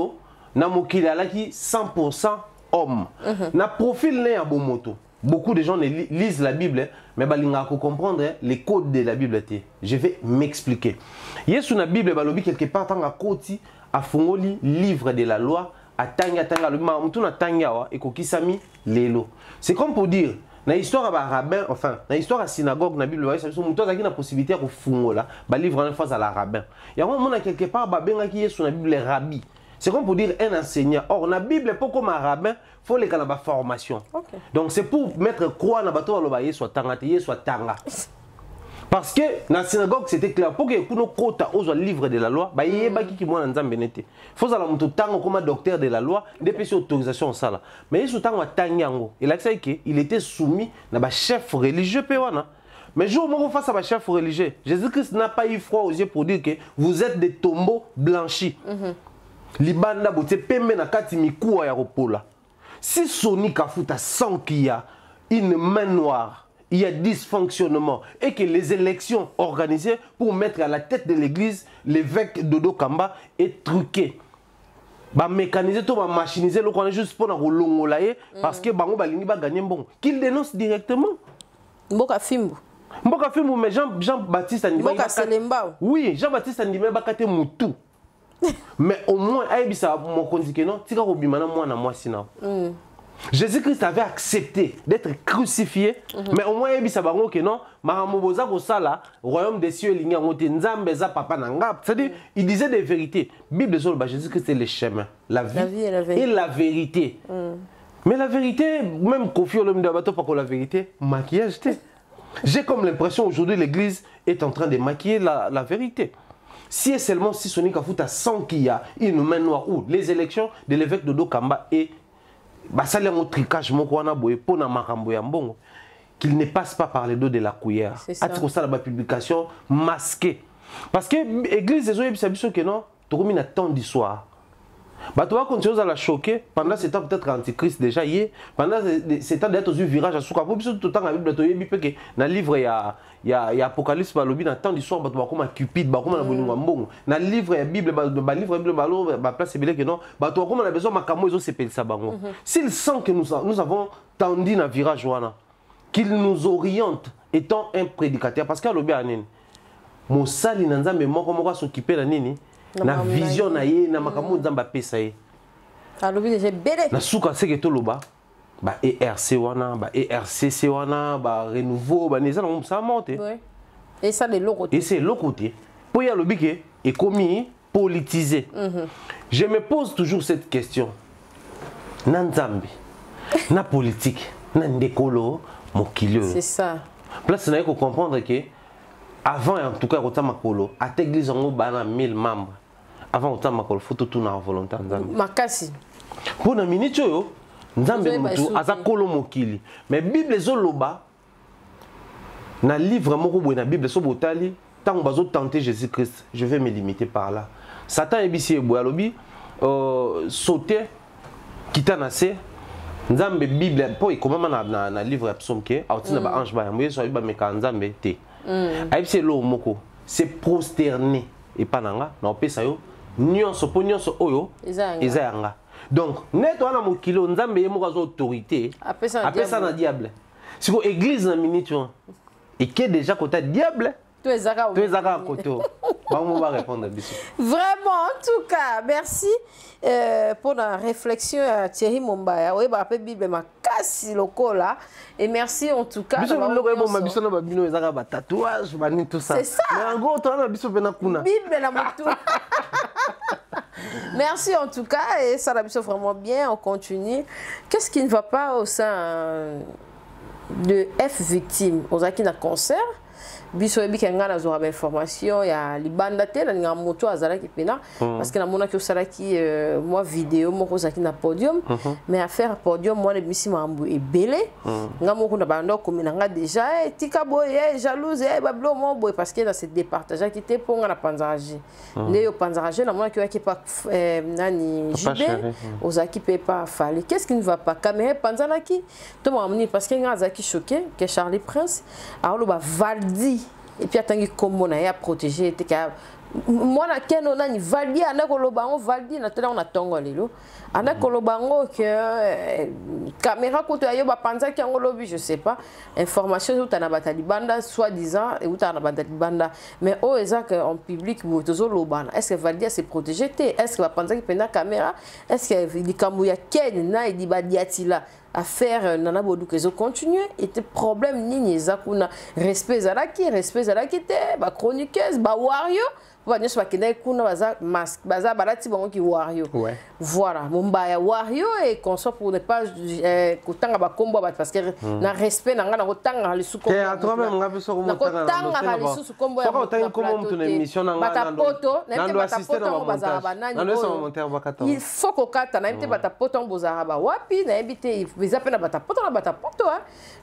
na mokili alaki 100% homme. Na profil né à Bomoto. Beaucoup de gens lisent la Bible, mais balinga ko comprendre les codes de la Bible. Je vais m'expliquer. Jésus na Bible balobi quelque part tant à koti a fongoli livre de la loi. Atanga le mamutu na tanga et kokisami lelo. C'est comme pour dire na histoire à rabbin, enfin na histoire à synagogue na Bible ça mutu azaki na possibilité ko fungola ba livre en face à la rabbin. Ya on a quelque part ba benga ki yesu na Bible rabbi. C'est comme pour dire un enseignant. Or na Bible pour comme un rabbin, faut les canaba formation. Donc c'est pour mettre croix na bato lo ba yesu tanga te yesu tanga. Parce que dans la synagogue, c'était clair. Pour que nous quota aux livres de la loi, il y a des gens qui sont en Il faut que nous ayons comme docteur de la loi, des autorisations. Mais il était soumis à un chef religieux. Mais jour où face à un chef religieux, Jésus-Christ n'a pas eu froid aux yeux pour dire que vous êtes des tombeaux blanchis. Libanda bote pembe na kati mikuwa ya ropola. Si Sonic Afuta sent qu'il y a une main noire, il y a dysfonctionnement et que les élections organisées pour mettre à la tête de l'église l'évêque Dodo Kamba est truqué. Ba mécaniser tout, ba machiniser le qu'on est juste pour nous l'ongolaye parce que bango balingi ba gagner bon. Qu'il dénonce directement. Mboka Fimbu. Mboka Fimbu mais Jean-Baptiste Andima. Mboka Selemba. Oui, Jean-Baptiste Andima ba kate mutu. Mais au moins aibisa mon konzi que non, tika ko bimana moi na moi sina. Jésus-Christ avait accepté d'être crucifié, mais au moins il dit que non, le royaume des cieux c'est-à-dire il disait des vérités. Bible Jésus-Christ est le chemin, la vie et la vérité. Mais la vérité, même Kofi Olomide pas pour la vérité, maquillage. J'ai comme l'impression aujourd'hui l'église est en train de maquiller la vérité. Si seulement si Soni Kafuta sent qu'il y a une main noire ou les élections de l'évêque Dodo Kamba et qu'il ne passe pas par les dos de la cuillère. C'est ça la publication masquée. Parce que l'église des Oyebi que non, tu as mis un temps d'histoire. Bah, tu vas continuer à la choquer pendant ce temps peut-être antichrist déjà hier pendant ce temps d'être au virage à Souka pour tout le temps la Bible tu y que dans le livre il y a Apocalypse par le dans temps d'histoire bah tu vas comme Cupid bah comme la bonne mbongo dans le livre la Bible bah livre bah place c'est que non bah tu vas comme on a besoin makamo ils ont s'appelle ça bango s'il sent que nous avons tendu dans virage wana qu'il nous oriente étant un prédicateur parce qu'à l'obé anen mon sali nanzambe moko s'occuper la nini na vision na ye na makambo nzamba pesa ye alobi déjà belé na suka seke to loba ba ERC wana ba ERCC wana ba renouveau ba neza na ça monte et ça de l'autre côté et c'est l'autre côté pour y alobi ke et commis politisé. Je me pose toujours cette question na nzambe na politique na ndekolo mokilio c'est ça place na ko comprendre que avant en tout cas quand makolo à l'église on a 1000 membres avant autant makolo photo tout na volonté nzambe makasi pour na minute yo nzambe mutu azakolo mokili mais bible ezoloba na livre moko boye na bible so botali tant bazo tenter Jésus-Christ je vais me limiter par là Satan ebisi eboya lobi sauter kitanase nzambe bible po ikomama na livre ya psaume ke autina ba ange ba yamwe so ba meka nzambe te aïbse lo moko c'est prosterné et pananga na opesa yo nyonso po nyonso oyo ezanga donc neto ana mokilo nzambe ye moko azo autorité apesa na diable siko église na minute et que déjà côté diable tu es à côté on va répondre biso vraiment en tout cas merci pour la réflexion à Thierry Mombaya oui ba pe bible makasi lokola et merci en tout cas biso loko bon biso na babino ezaka ba tatouage ba ni tout ça c'est ça mais en gros toi na biso pena kuna bible na moto merci en tout cas et ça la biso vraiment bien on continue qu'est-ce qui ne va pas au sein de F victime aux acquis d'un concert biso yebi kenga na zora information ya libanda te na moto azalaki pena parce que na mona ki osalaki moi vidéo moko zaki na podium mais à faire podium moi le misi mambu ebele nga moko na bando komina nga déjà tika boye jalouse bablo mo boye parce que dans ce départage qui était pour na panzaraje ne yo panzaraje na mona ki yaki pa nani jibé ozaki pe pas fallait qu'est-ce qui ne va pas caméra panzanaki to mamni parce que nga zaki choqué que Charlie Prince alors ba Valdi et puis attends comme on a protégé était moi na keno na ni Valdi ana ko lobango Valdi na tena on a tongo lelo ana ko lobango que caméra ko to yo ba panza ki ngo lobi je sais pas information tout na batali banda soi-disant et tout na batali banda mais au exact en public motozo lobana est-ce que Valdi s'est protégé est-ce que ba panza ki pena caméra est-ce que il kamuya ken na il ba diatila à faire nana bodu que je continue et te problème ni zakuna respect zalaki te ba chroniqueuse ba wario ba nyoso ba kenda kuna baza masque baza balati bango ki wario voilà mombaya wario et qu'on soit pour ne pas kotanga ba kombo ba parce que na respect na ngana kotanga lisu kombo à toi même nga biso ko kotanga lisu kombo ya kotanga kombo tuna émission na ngana poto na te batapoto ngo baza ba nani il faut ko kata na te batapoto ngo baza ba wapi na ebite biza pena batapoto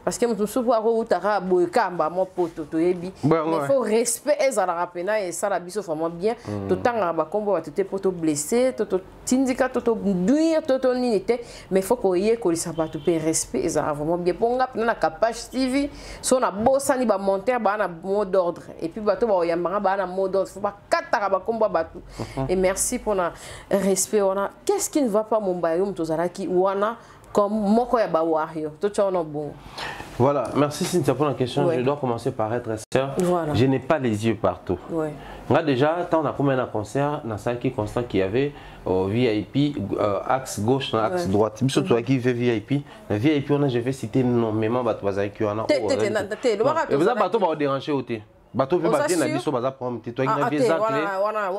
parce que mutu supu ako utara boyekamba mo poto to yebi il faut respect ezala rapena et ça la biso vraiment bien tout temps ba kombo ba tete poto blessé toto tindika toto duire toto ninité mais il faut ko yé ko lisa ba to pe respect ezala vraiment bien ponga na capage TV so na bossa ni ba monter ba na mot d'ordre et puis ba to ba yambanga ba na mot d'ordre faut pas katara ba kombo ba tout et merci pour le respect on a qu'est-ce qui ne va pas mon bayum to zaraki wana comme moko ya ba wario to tchono bon. Voilà, merci Cynthia pour la question. Je dois commencer par être sincère. Je n'ai pas les yeux partout. Nga déjà, tant on a combien de concert, dans ça qui constant qu'il y avait VIP, axe gauche, axe droite. Biso toi qui fait VIP, la VIP on a je vais citer nommément bato bazaki qui on a. Et vous avez bateau va déranger au thé. Bateau peut battre na biso baza prendre toi qui na visa clé.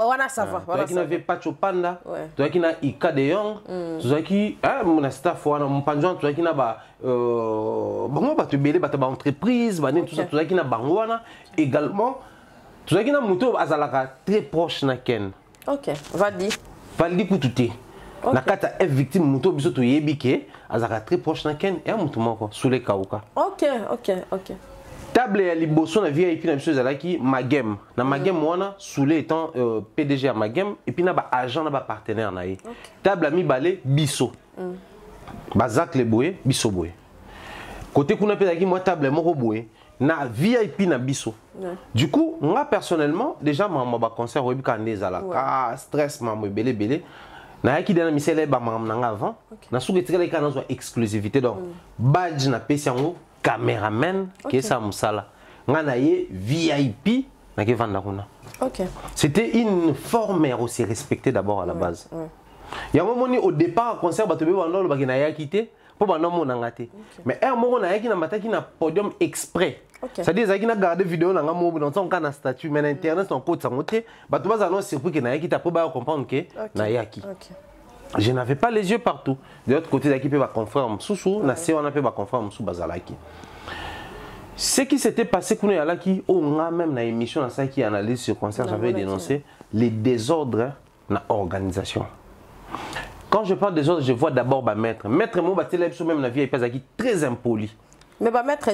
Wana ça va. Toi qui na fait Pacho Panda, toi qui na Ika de Young, toi qui mon staff wana mon panjon toi qui na ba bango bato belé bato ba entreprise, ba tout ça toi qui na bango wana également. Tout ça qui na moto azalaka très proche na ken. OK, Valdi. Valdi kututé. Na kata F victime moto biso to yebike azalaka très proche na ken et moto moko sous les kauka. OK. Table ya liboso na VIP na biso ezalaki Magem. Na Magem wana Soulé étant PDG à Magem et puis na ba agent na ba partenaire na ye. Table mi balé biso. Bazak le boye biso boye. Côté kuna pedaki moi table moko boye. Na VIP na biso. Du coup, moi personnellement, déjà ma concert webi kande zalaka, stress ma belé. Na yaki dana misele ba nanga avant. Na souke tirela kana zo exclusivité donc badge na pesiango cameraman qui ça musala. Nga na ye VIP na ke vanda kuna. OK. C'était une forme aussi respectée d'abord à la base. Il y a un moment au départ concert ba tobe wando ba na ya quitté. Mais un moment on a qui na mataki na podium exprès. C'est-à-dire qu'ils ont gardé vidéo dans un statut mais internet en côte sangoté bah tu vas annoncer surpris que na qui t'a pas comprendre que na yaki. Je n'avais pas les yeux partout. De l'autre côté l'équipe va confirmer sous na si on a pas confirmer sous bazalaki. Ce qui s'était passé qu'on est là qui on a même na émission dans ça qui analyse sur concert j'avais dénoncé les désordres na organisation. Quand je parle des autres, je vois d'abord ma maître. Maître, moi, même la vie est très impoli. Mais ma maître,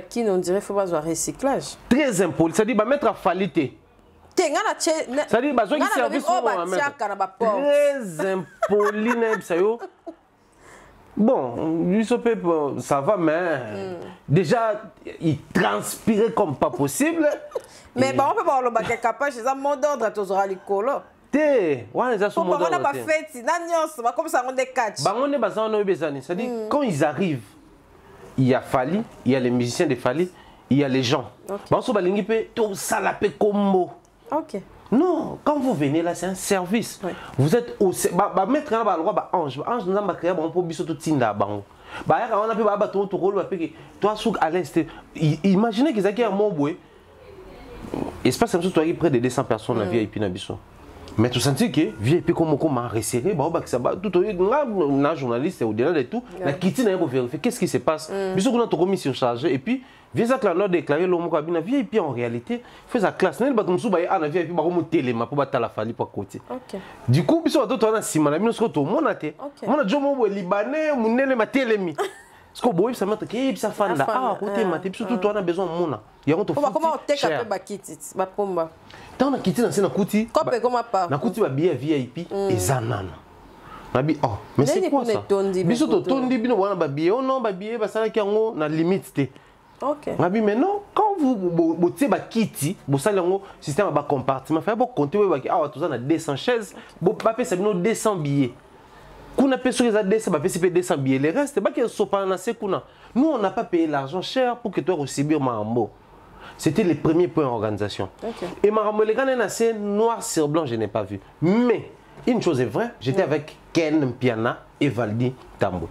qui on dirait qu'il faut pas recyclage. Très impoli. C'est-à-dire, ma maître a falité. C'est-à-dire, ma service très impoli. Bon, ça va, mais déjà, il transpirait comme pas possible. Mais on peut pas le capable, c'est un mot d'ordre, tu auras l'école. C'est-à-dire, quand ils arrivent, il y a Fali, il y a les musiciens de Fali, il y a les gens. Non, quand vous venez là, c'est un service. Vous êtes au. Mettre un droit, ange, ange, nous avons créé un peu de tinda. On a pu battre ton rôle, toi, souk à l'est. Imaginez qu'ils ont un mot boué. Espace comme ça, tu as près de 200 personnes à VIP Nabiso. Mais tu sens que VIP comme on resserré, tout un journaliste au-delà de tout, la quitte pour vérifier qu'est-ce qui se passe. Bisous qu'on a tout remis surchargé et puis visa que la note déclaré l'homme cabine VIP en réalité fait sa classe. N'est pas comme ça bah on VIP bah comme téléma pour battre la Fali pour côté. Du coup bisous tout on a sima la minus tout mon até. Mon a jomo libanais mon nele ma télémi. Parce que boy ça m'a que ça fanda côté maté bisous tout on a besoin mon. Il y a on te comment on take un peu bakiti ba pomba. Tant na kiti na sena kuti comme comment pas na kuti ba billet VIP et zanana nabi oh mais c'est quoi ça biso to tondi bino wana ba billet oh non ba billet ba sala ki yango na limite te. OK nabi mais non quand vous botiez ba kiti bo sala yango système ba compartiment fait bo compter ba ki ah tout ça na 200 chaises bo ba pesa bino 200 billets kuna peso les a 200 ba pesa 200 billets les restes ba ki sopa na sekuna nous on n'a pas payé l'argent cher pour que toi recevoir mambo. C'était les premiers points d'organisation. Et Maramolegan est assez noir sur blanc, je n'ai pas vu. Mais une chose est vraie, j'étais avec Ken Mpiana et Valdi Tambo.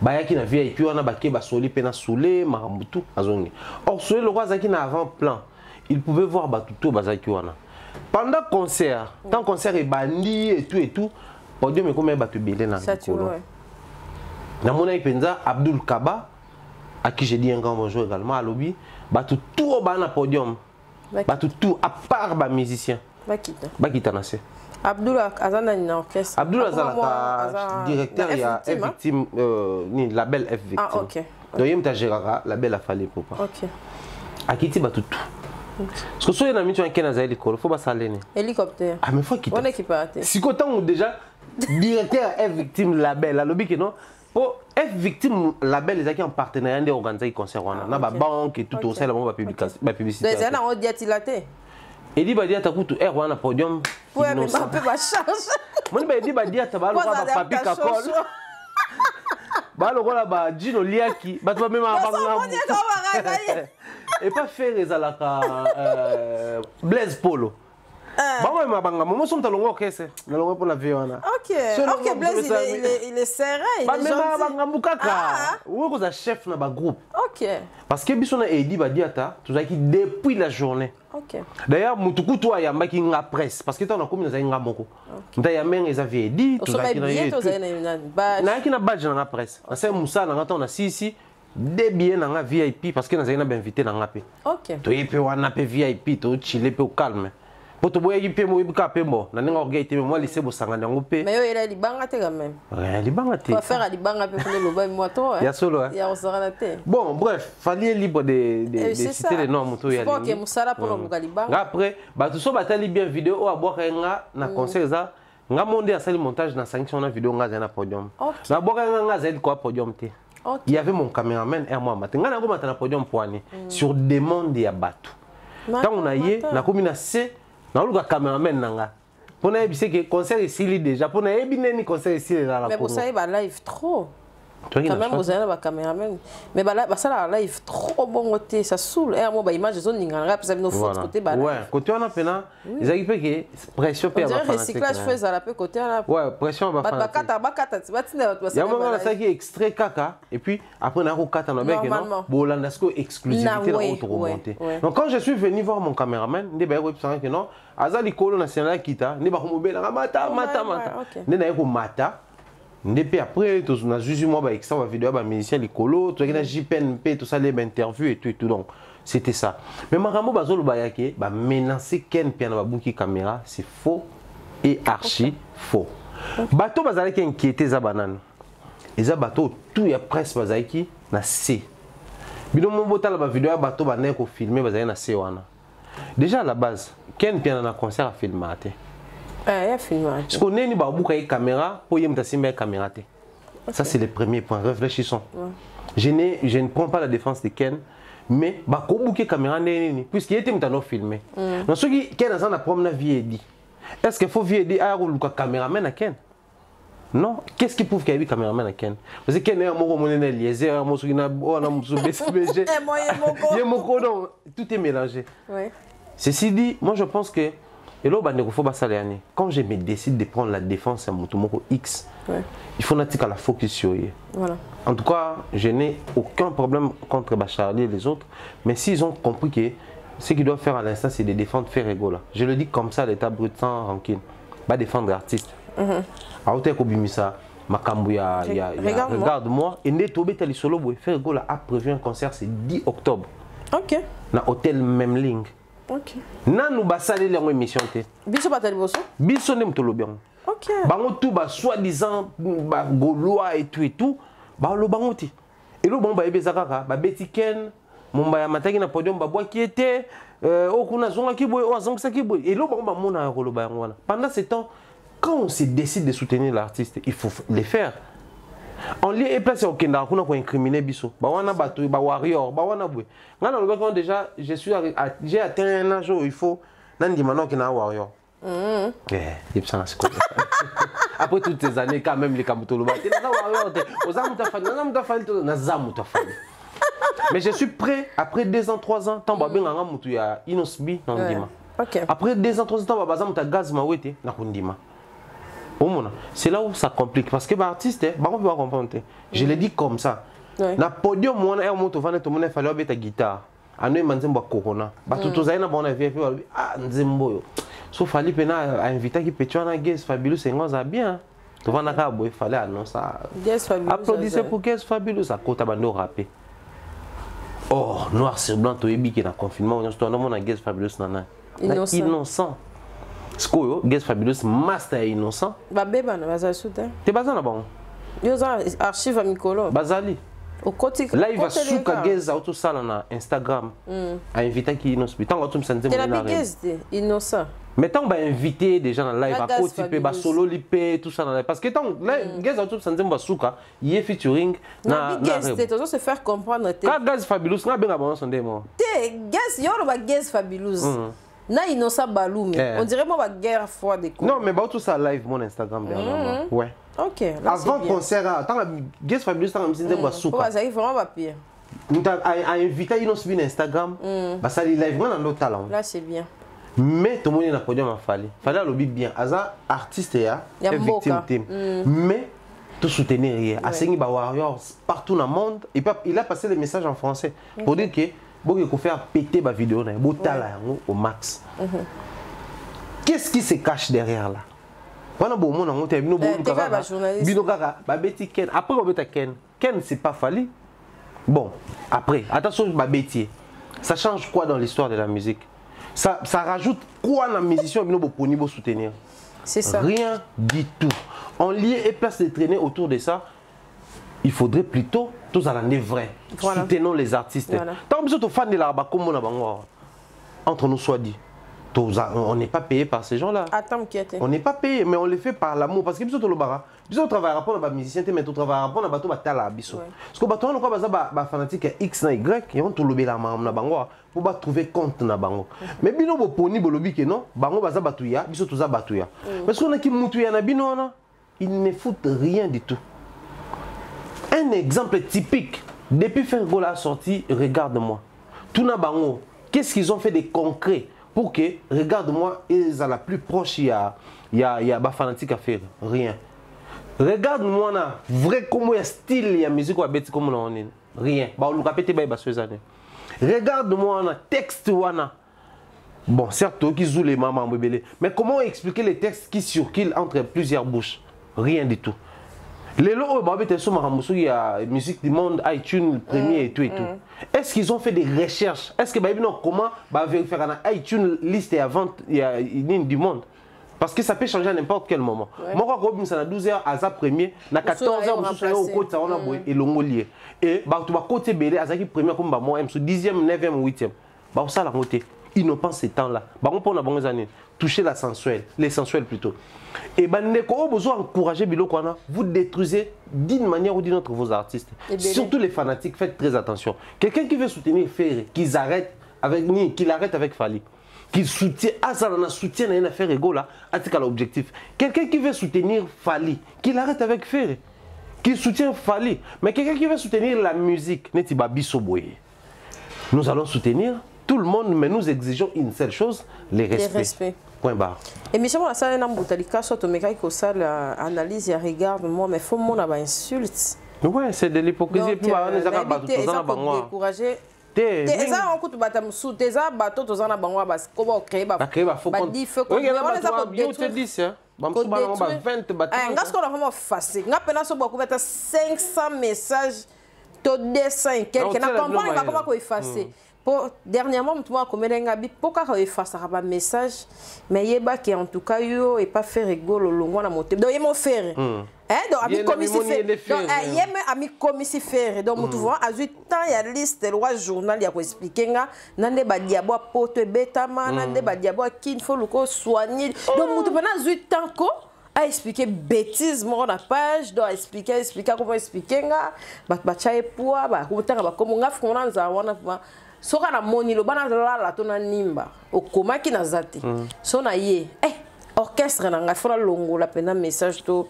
Bayaki na VIP, on a baké basoli pena soulé, Maramutu, azongi. Or Soulé le roi Zaki na avant-plan, il pouvait voir Batuto Bazaki wana. Pendant le concert, tant le concert est bandit et tout, podium est comme Batu Belé na Nikolo. Dans mon penza Abdul Kaba, à qui j'ai dit un grand bonjour également à lobby. Batu tout au bas na podium. Batu tout à part ba musicien. Bakita nase. Abdul Azana ni orchestre. Abdul Azana directeur il y a F victime ni label F victime. Ah OK. Donc il me gérera label a fallu pour pas. OK. Akiti batu tout. Parce que soyez na mitu en Kenya l'école, faut pas salene. Hélicoptère. Ah mais faut quitter. On est qui partait. Si content déjà directeur F victime label la lobby que non. Pour F victime label les qui en partenariat des organisateurs qui concernent na ba banque et tout au sein la publicité. Mais ça on diatilaté. Et dit ba dia ta kutu R wana podium. Ouais mais pas pas charge. Mon ba dit ba dia ta ba lo ba papi kakol. Ba lo la ba Gino Liaki, ba to même et pas faire les alaka Blaise Polo. Bah ouais, banga, moi sommes talongo orchestre, na longo pour la violana. OK. OK, Blaise il est serré, il est gentil. Bah banga mukaka. Ou ko za chef na ba groupe. OK. Parce que biso na Edi ba diata, tout ça qui depuis la journée. OK. D'ailleurs, mutuku toi yamba ki nga presse parce que toi na komi na nga moko. Nda ya menga eza Edi, tout ça qui na ki na badge na presse. Na c'est Moussa na ngata na sisi. Des billets dans la VIP parce que nous avons invité dans la paix. OK. Tu es un peu VIP, tu es chillé, tu es calme. Pour te voir, tu es un peu capé, tu es orgueil, tu es moi lycée, tu es un peu. Mais il y a des banques quand même. Ouais, les banques. Tu vas faire des banques pour le loba moi toi. Il y a solo. Il y a on sera la tête. Bon, bref, fallait libre de citer les noms moto ya. OK, Moussala pour le Galiban. Après, bah tout ça batali bien vidéo à boire na conseil ça. Nga monde à salle montage na sanction na vidéo nga na podium. Na boire nga za quoi podium té. Okay. Il y avait mon caméraman et moi matin. Ngana ko matana podium poani sur demande ya bato. Quand on a yé na komi na C na luka caméraman nanga. Pona ebise que concert ici déjà pona ebineni concert ici là la. Mais pour ça il va live trop. Quand même vous avez un caméraman. Mais bah ça la live trop bon côté ça saoule. Et moi bah image zone n'ingara parce que nos photos côté bah. Ouais, côté on a pena ils arrivent que pression peut avoir. Recyclage fait à la peu côté là. Ouais, pression va faire. Bakata, tu vas tenir il y a un moment là ça qui est extrait caca et puis après on a kata na bec non. Bolandasco exclusivité dans autre remontée. Donc quand je suis venu voir mon caméraman, ne ba web que non, azali kolo national kita, ne ba ko mobela mata. Ne na ko mata. Depuis après, tout on a juste moi avec ça, vidéo, musicien l'écolo, tout ça, JPNP, tout ça, les interviews et tout donc c'était ça. Mais Maramo Bazolo Bayake, menacer Ken Piano Babuki caméra, c'est faux et archi faux. Bateau Bazali qui inquiétait za banane. Et za bateau tout ya presse Bazaki na C. Bidon mon botal ba vidéo bateau ba neko filmer Bazali na C wana. Déjà à la base, Ken Piano na concert à filmer. Parce qu'on est une caméra pour y mettre une caméra. Ça, c'est le premier point. Réfléchissons. Je ne prends pas la défense de Ken, mais il caméra puisqu'il était filmé. Donc, ceux qui ont la première vie, est-ce qu'il faut vie à un caméraman à Ken? Non. Qu'est-ce qui prouve qu'il y a eu caméraman à Ken? Parce que Ken est un mot tout est mélangé. Ceci dit, moi je pense que et là, quand je me décide de prendre la défense à Motomoko X, il faut que la focus sur eux. Voilà. En tout cas, je n'ai aucun problème contre Bacharli et les autres, mais s'ils ont compris que ce qu'ils doivent faire à l'instant, c'est de défendre Ferrego. Je le dis comme ça, l'état brut sans rancune. Pas défendre l'artiste. Regarde-moi, et Netobé Talisolo, Ferrego a prévu un concert, c'est 10 octobre. Ok. Dans l'hôtel Memling. OK. Nanu basali les émission té. Biso batali boso. Biso ne mtolo bien. OK. Bango tout ba soi-disant ba gaulois et tout. Ba lo bango ti. Et lo bon ba ebezaka ka ba betiken mumba ya mataki na podium ba bois qui était okuna zonga ki boy o zonga ki boy. Et lo bango ba mona ko lo ba ngwana. Pendant ce temps, quand on se décide de soutenir l'artiste, il faut les faire. On lit et place au Kenda, on a incriminé Bisso. Bawana Batu, Warrior, Bawana Boué. Déjà, j'ai atteint un âge où il faut. Nandi maintenant qu'il y a un Warrior. Après toutes ces années, quand même, les Kamutoloba. Mais je suis prêt, après 2 ans, 3 ans, tant que il y a Inosbi, après 2 ans, 3 ans, il y a Gaz Mawete, Nakundima. C'est là où ça complique parce que l'artiste, je le dis comme ça. Na podium, moi, il fallait mettre guitare. Anu manzembo corona. Tout ça, on a vu nzembo. Sauf fallait pena inviter qui peut na Guest Fabulous, c'est bien. Tu vas na cabo, il fallait annoncer. Applaudissez pour Guest Fabulous, à côté bando rappé. Oh, noir sur blanc, tu es bien qui na confinement, on a Guest Fabulous nana. Innocent. Skoyo, Guest Fabulous, master innocent. Babeba na bazali souter. T'es basé na bon. Yo za archive à Mikolo. Bazali. Au côté. Là il va souka Guest auto sala na Instagram. A inviter qui innocent. Tant que tu me sens bien. La Guest innocent. Mais tant va inviter des gens en live à côté pe ba solo lipe tout ça parce que tant Guest auto sens bien souka, il est featuring na Guest c'est se faire comprendre te. Ka Guest Fabulous na benga bon son demo. Te Guest yo ba Guest Fabulous. Na innocent Baloum. On dirait moi la guerre froide. Non, mais tout ça live mon Instagram dernièrement. Ouais. OK. Avant concert, tant Guest Fabulous tant me disait moi souka. Ça vraiment pas pire. On a invité Innocent Instagram, bah ça live dans notre talent. Là c'est bien. mais tout le monde n'a pas dit Fali. Fali a lobby bien. Aza artiste ya victime team. Mais tout soutenir rien. Asengi ba warriors partout dans le monde. Il a passé les messages en français pour dire que bon il faut faire péter ma vidéo na botala au max. Qu'est-ce qui se cache derrière là? Voilà bon mon on bino kaka ba beti Ken. Après on beta Ken. Ken c'est pas Fali. Bon, après attention ba betier. Ça change quoi dans l'histoire de la musique? Ça rajoute quoi dans la musicien pour soutenir? C'est ça. Rien du tout. En lieu et place de traîner autour de ça, il faudrait plutôt tous à l'année vrai. Voilà. Soutenons les artistes. Voilà. Tant que vous êtes fan de la comme on entre nous soit dit. On n'est pas payé par ces gens-là. On n'est pas payé, mais on le fait par l'amour. Parce que nous on travaille à la musicien, mais on travaille à la batala. Parce que on a fanatique X et Y, et on tout le la maman pour trouver compte na bango. Mais bino bo poni bolobi que non, bango baza batuya, biso toza batuya. Parce qu'on a qui mutuya na bino na, ils ne foutent rien du tout. Un exemple typique, depuis Fergola a sorti, regarde-moi. Tout na bango, qu'est-ce qu'ils ont fait de concret pour que, regarde-moi, ils sont la plus proche, il y a fanatique à faire. Rien. Regarde-moi, vrai comment il y a style, il y a musique ou bête comme on est. Rien. On va répéter ces années. Regarde-moi, texte, bon, certes, qui jouent les mamans, mais comment expliquer les textes qui circulent entre plusieurs bouches? Rien du tout. Les lots, il y a musique du monde, iTunes, premier et tout et tout. Est-ce qu'ils ont fait des recherches? Est-ce que comment vérifier un iTunes liste et avant du monde? Parce que ça peut changer à n'importe quel moment. Moi, je suis à 12h, à ça premier, à 14h, je suis au côté, on a et l'ongolier. Et tu vas côté belé, à ça qui premier comme moi, je suis 10e, 9e, 8e. Bah, ça la montée. Ils n'ont pas ce temps-là. Bah, on peut en avoir des années. Toucher la sensuelle, les sensuels plutôt. Et ben, on a besoin d'encourager Bilokwana. Vous détruisez d'une manière ou d'une autre vos artistes. Surtout les fanatiques, faites très attention. Quelqu'un qui veut soutenir Ferré, qu'il arrête avec Fali. Qu'il soutient, ça soutient une affaire égale là, à l'objectif. Quelqu'un qui veut soutenir Fali, qu'il arrête avec Ferré. Qu'il soutient Fali. Mais quelqu'un qui veut soutenir la musique, Netiba Bissoboye. Nous allons soutenir tout le monde, mais nous exigeons une seule chose, les respects. Point barre. Et Michel, ça a une boutalica, soit analyse et regarde, moi, mais il faut mon insulte. Ouais, c'est de l'hypocrisie. Puis, on les a découragé. Eza okutu batamusu teza bato tozana bango bas koba créer ba di feu ko on les a ko détruire bamsu ba 20 bato ngasko na vraiment facile ngapena so beaucoup beta 500 messages to 200 quelque na comprendre ba comment ko effacer. Pour dernièrement tout moi comme lenga bi pourquoi ko effacer ba message mais yeba que en tout cas yo et pas faire rigolo longo na moté donc yemo faire donc ami commissi faire donc yeme ami commissi faire donc tu vois à 8 temps il y a liste loi journal il y a ko expliquer nga nande ba diabo poto betama nande ba diabo kin faut le ko soigner donc tu pendant 8 ans ko a expliquer bêtise mon la page doit expliquer comment expliquer nga ba chae poa ba ko tanga ba comme nga fona za wana soka na moni lo bana la to na nimba okoma ki na zate so na ye orchestre na nga fona longo la pena message to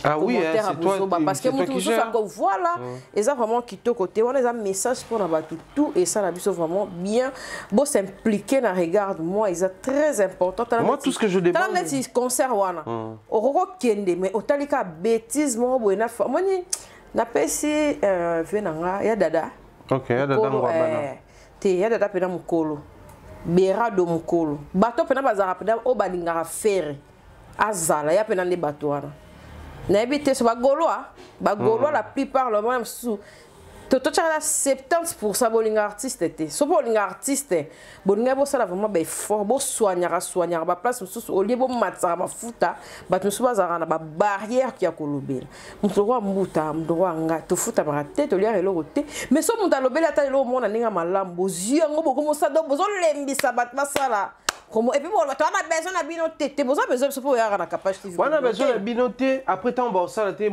ah oui c'est toi parce que mutu ça ko voilà et ça vraiment qui to côté on les a message pour na batu tout et ça la biso vraiment bien beau s'impliquer na regarde moi ils est très important moi tout ce que je demande dans les concerts wana oroko kende mais otalika bêtise mo boina moni na pesi venanga ya dada OK ya dada ngwabana te ya dada pena mukolo bera do mukolo bato pena bazara pena o balingara faire azala ya pena ne bato wana na ebité so bagoloa la plupart le même sous toto tchala 70% bolinga artiste te so bolinga artiste bolinga bo sala vraiment ba effort bo soignera ba place sous au lieu bo matsa ba futa bato so bazara na ba barrière qui a kolobela mutoro mbuta mdoro nga to futa ba tête to liare lo te mais so muta lobela ta lo mona ninga malambo ziango bo comme ça do bozo lembisa bat basala. Et puis, on a besoin de binoter. Tu as besoin de pour avoir la capacité. On a besoin de binoter. Après, tu as besoin de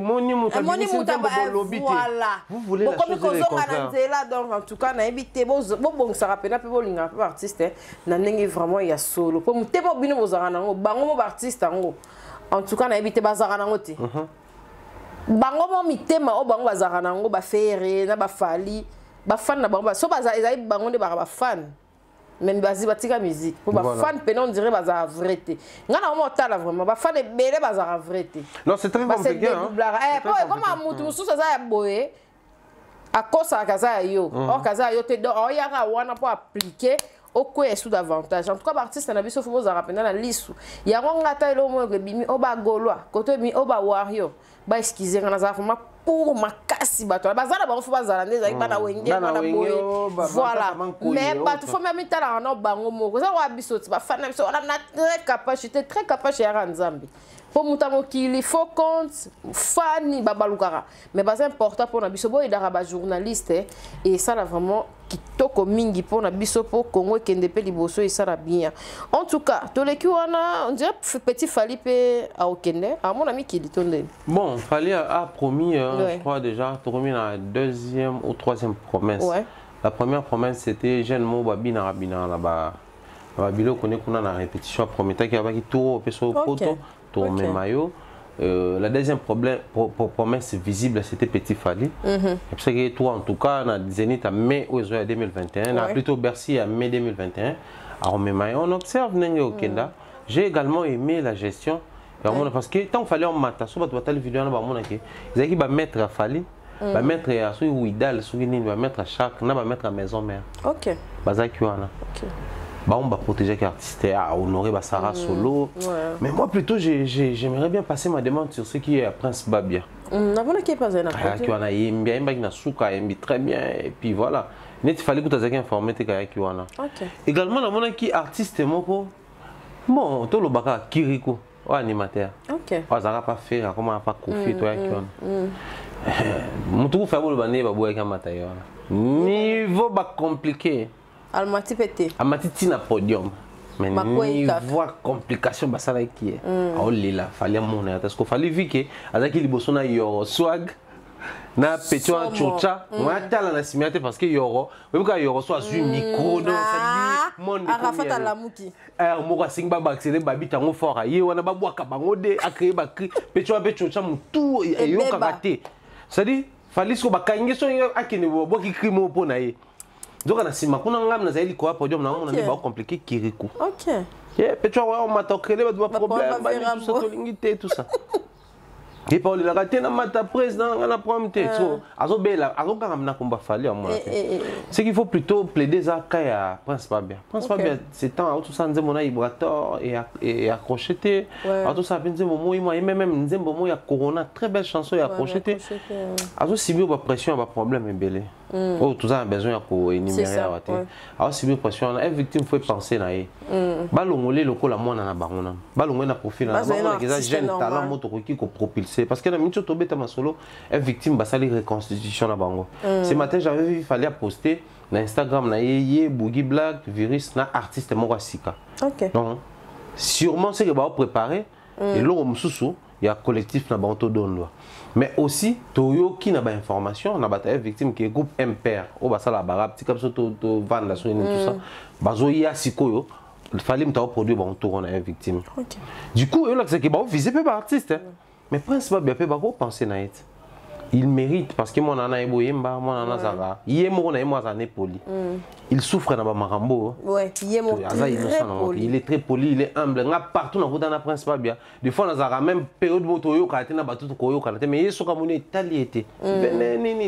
vous voulez la chose de donc, en tout cas, on a évité. Bon, ça rappelle un peu les artistes. On a vraiment il y a solo. Pour nous, tu as besoin de artiste. En tout cas, on a évité Bazaranango. Bango mi tema o bango Bazaranango, ba Ferré, na ba Fali, ba fan na bango. So Baza, ils bango de ba fan. même basi batika musique pour ba fan penon dirait baza vrai té ngana mo tala vraiment ba fan belé baza vrai té non c'est très compliqué hein comme amutu mususu ça ya boye à cause ça kaza yo or kaza yo te do o ya ka wana pour appliquer au quoi sous davantage en tout cas artiste na biso faut za rappeler na lisu ya ngata elo mo ke bimi oba golwa koto mi oba wario ba excuser ngana za fuma pour makasi bato bazala ba faut bazala ndeza ibana wenge bana boye voilà mais bato faut même tala na bango moko za wa biso ti ba fana biso on a très capable chez Nzambe pour mutamo qu'il faut compte fani babalukara mais c'est important pour na biso boy dara ba journaliste et ça là vraiment kitoko mingi pour na biso pour Congo kende pe liboso et ça là bien en tout cas to leki wana on dirait petit Fally pe a okende à mon ami qui dit tonde bon Fally a promis je crois déjà promis la deuxième ou troisième promesse la première promesse c'était jeune mo babina rabina là-bas babilo connaît qu'on a la répétition promettait qu'il y avait qui tour pe so photo tour maillot. La deuxième promesse visible, c'était Petit Fally. Parce que toi, en tout cas, on a Zénith à mai 2021, on a plutôt Bercy à mai 2021. Alors, on observe au Kenda. J'ai également aimé la gestion. Parce que tant qu'il fallait en matin, sur votre vidéo, ils allaient mettre à Fally, mettre à Ouidal, mettre à chaque, mettre à maison mère. Ok. On va protéger les artistes, à honorer Sarah Solo. Mais moi, plutôt, j'aimerais bien passer ma demande sur ce qui est Prince Babia. Qui est pas un artiste. Qui en a très bien. Et puis voilà. Il fallait que tu aies informé tes gars qui en a. Également, la monnaie qui est artiste, bon, tout le baka Kiriko, animateur. Ok. On n'a pas fait, comment on n'a pas confié, toi qui en a. Mon tour fait le bané, niveau compliqué. Almati pété. Almati tina podium. Mais niveau complication basala qui est. Oh lila, fallait mon parce qu'il fallait vu que avec les bosona yoro swag na petio en chocha, moi tala na simiate parce que yoro, même quand yoro soit sur micro donc ça dit monde. Arafat alamuki. Moi singba ba accéder babi tango fort aye wana ba boaka bango de akre ba cri petio petio chocha mutu et yo karaté. Ça dit fallait que ba kangi so akene bo ki crime po na ye. Donc on a si makuna ngam na zaili kwa podium na on a pas compliqué Kirikou. OK. Peut-être on m'a toqué ba problème ba tout ça tolingité tout ça. Et pas le raté na mata président on a prompté so azo bela azo kamna komba Fally à moi. C'est qu'il faut plutôt plaider ça kaya Prince Babia. Prince Babia c'est temps tout ça nzembo na Ibrator et accrocheté. Tout ça nzembo moi même nzembo moi ya Corona très belle chanson et accrocheté. Azo sibi ba pression ba problème est belé. Oh, tout ça a besoin pour énumérer la raté. Alors, si vous pression, une victime faut penser là. Balongolé le col à moi na bangona. Balongolé na profil na bangona qui a jeune talent moto qui ko propulser parce que na minute to beta solo, une victime ba sali reconstitution na bango. Ce matin j'avais vu il fallait poster na Instagram na yé Boogie Black virus na artiste moko sika. OK. Donc sûrement c'est que ba préparer et l'autre mususu il y a collectif na banto donwa. Mais aussi, Toyo qui n'a pas d'information, on a battu victime qui est groupe MPR, au bas la barab, petit comme ça, to vendre la soirée tout ça. Bazo ya sikoyo, il fallait me produire bon tour on a une victime. Du coup, là c'est que bah visé pas artiste, mais Prince Babia peut pas penser na it. Il mérite parce que mon nana est boyemba, mon nana zara. Hier mon nana moi zané poli. Il souffre dans Marambo. Ouais, hier mon il est très poli, il est humble. Nga partout dans la Prince Babia. Des fois dans la même période moto yo karaté na batu ko yo karaté mais yeso comme on est taliété.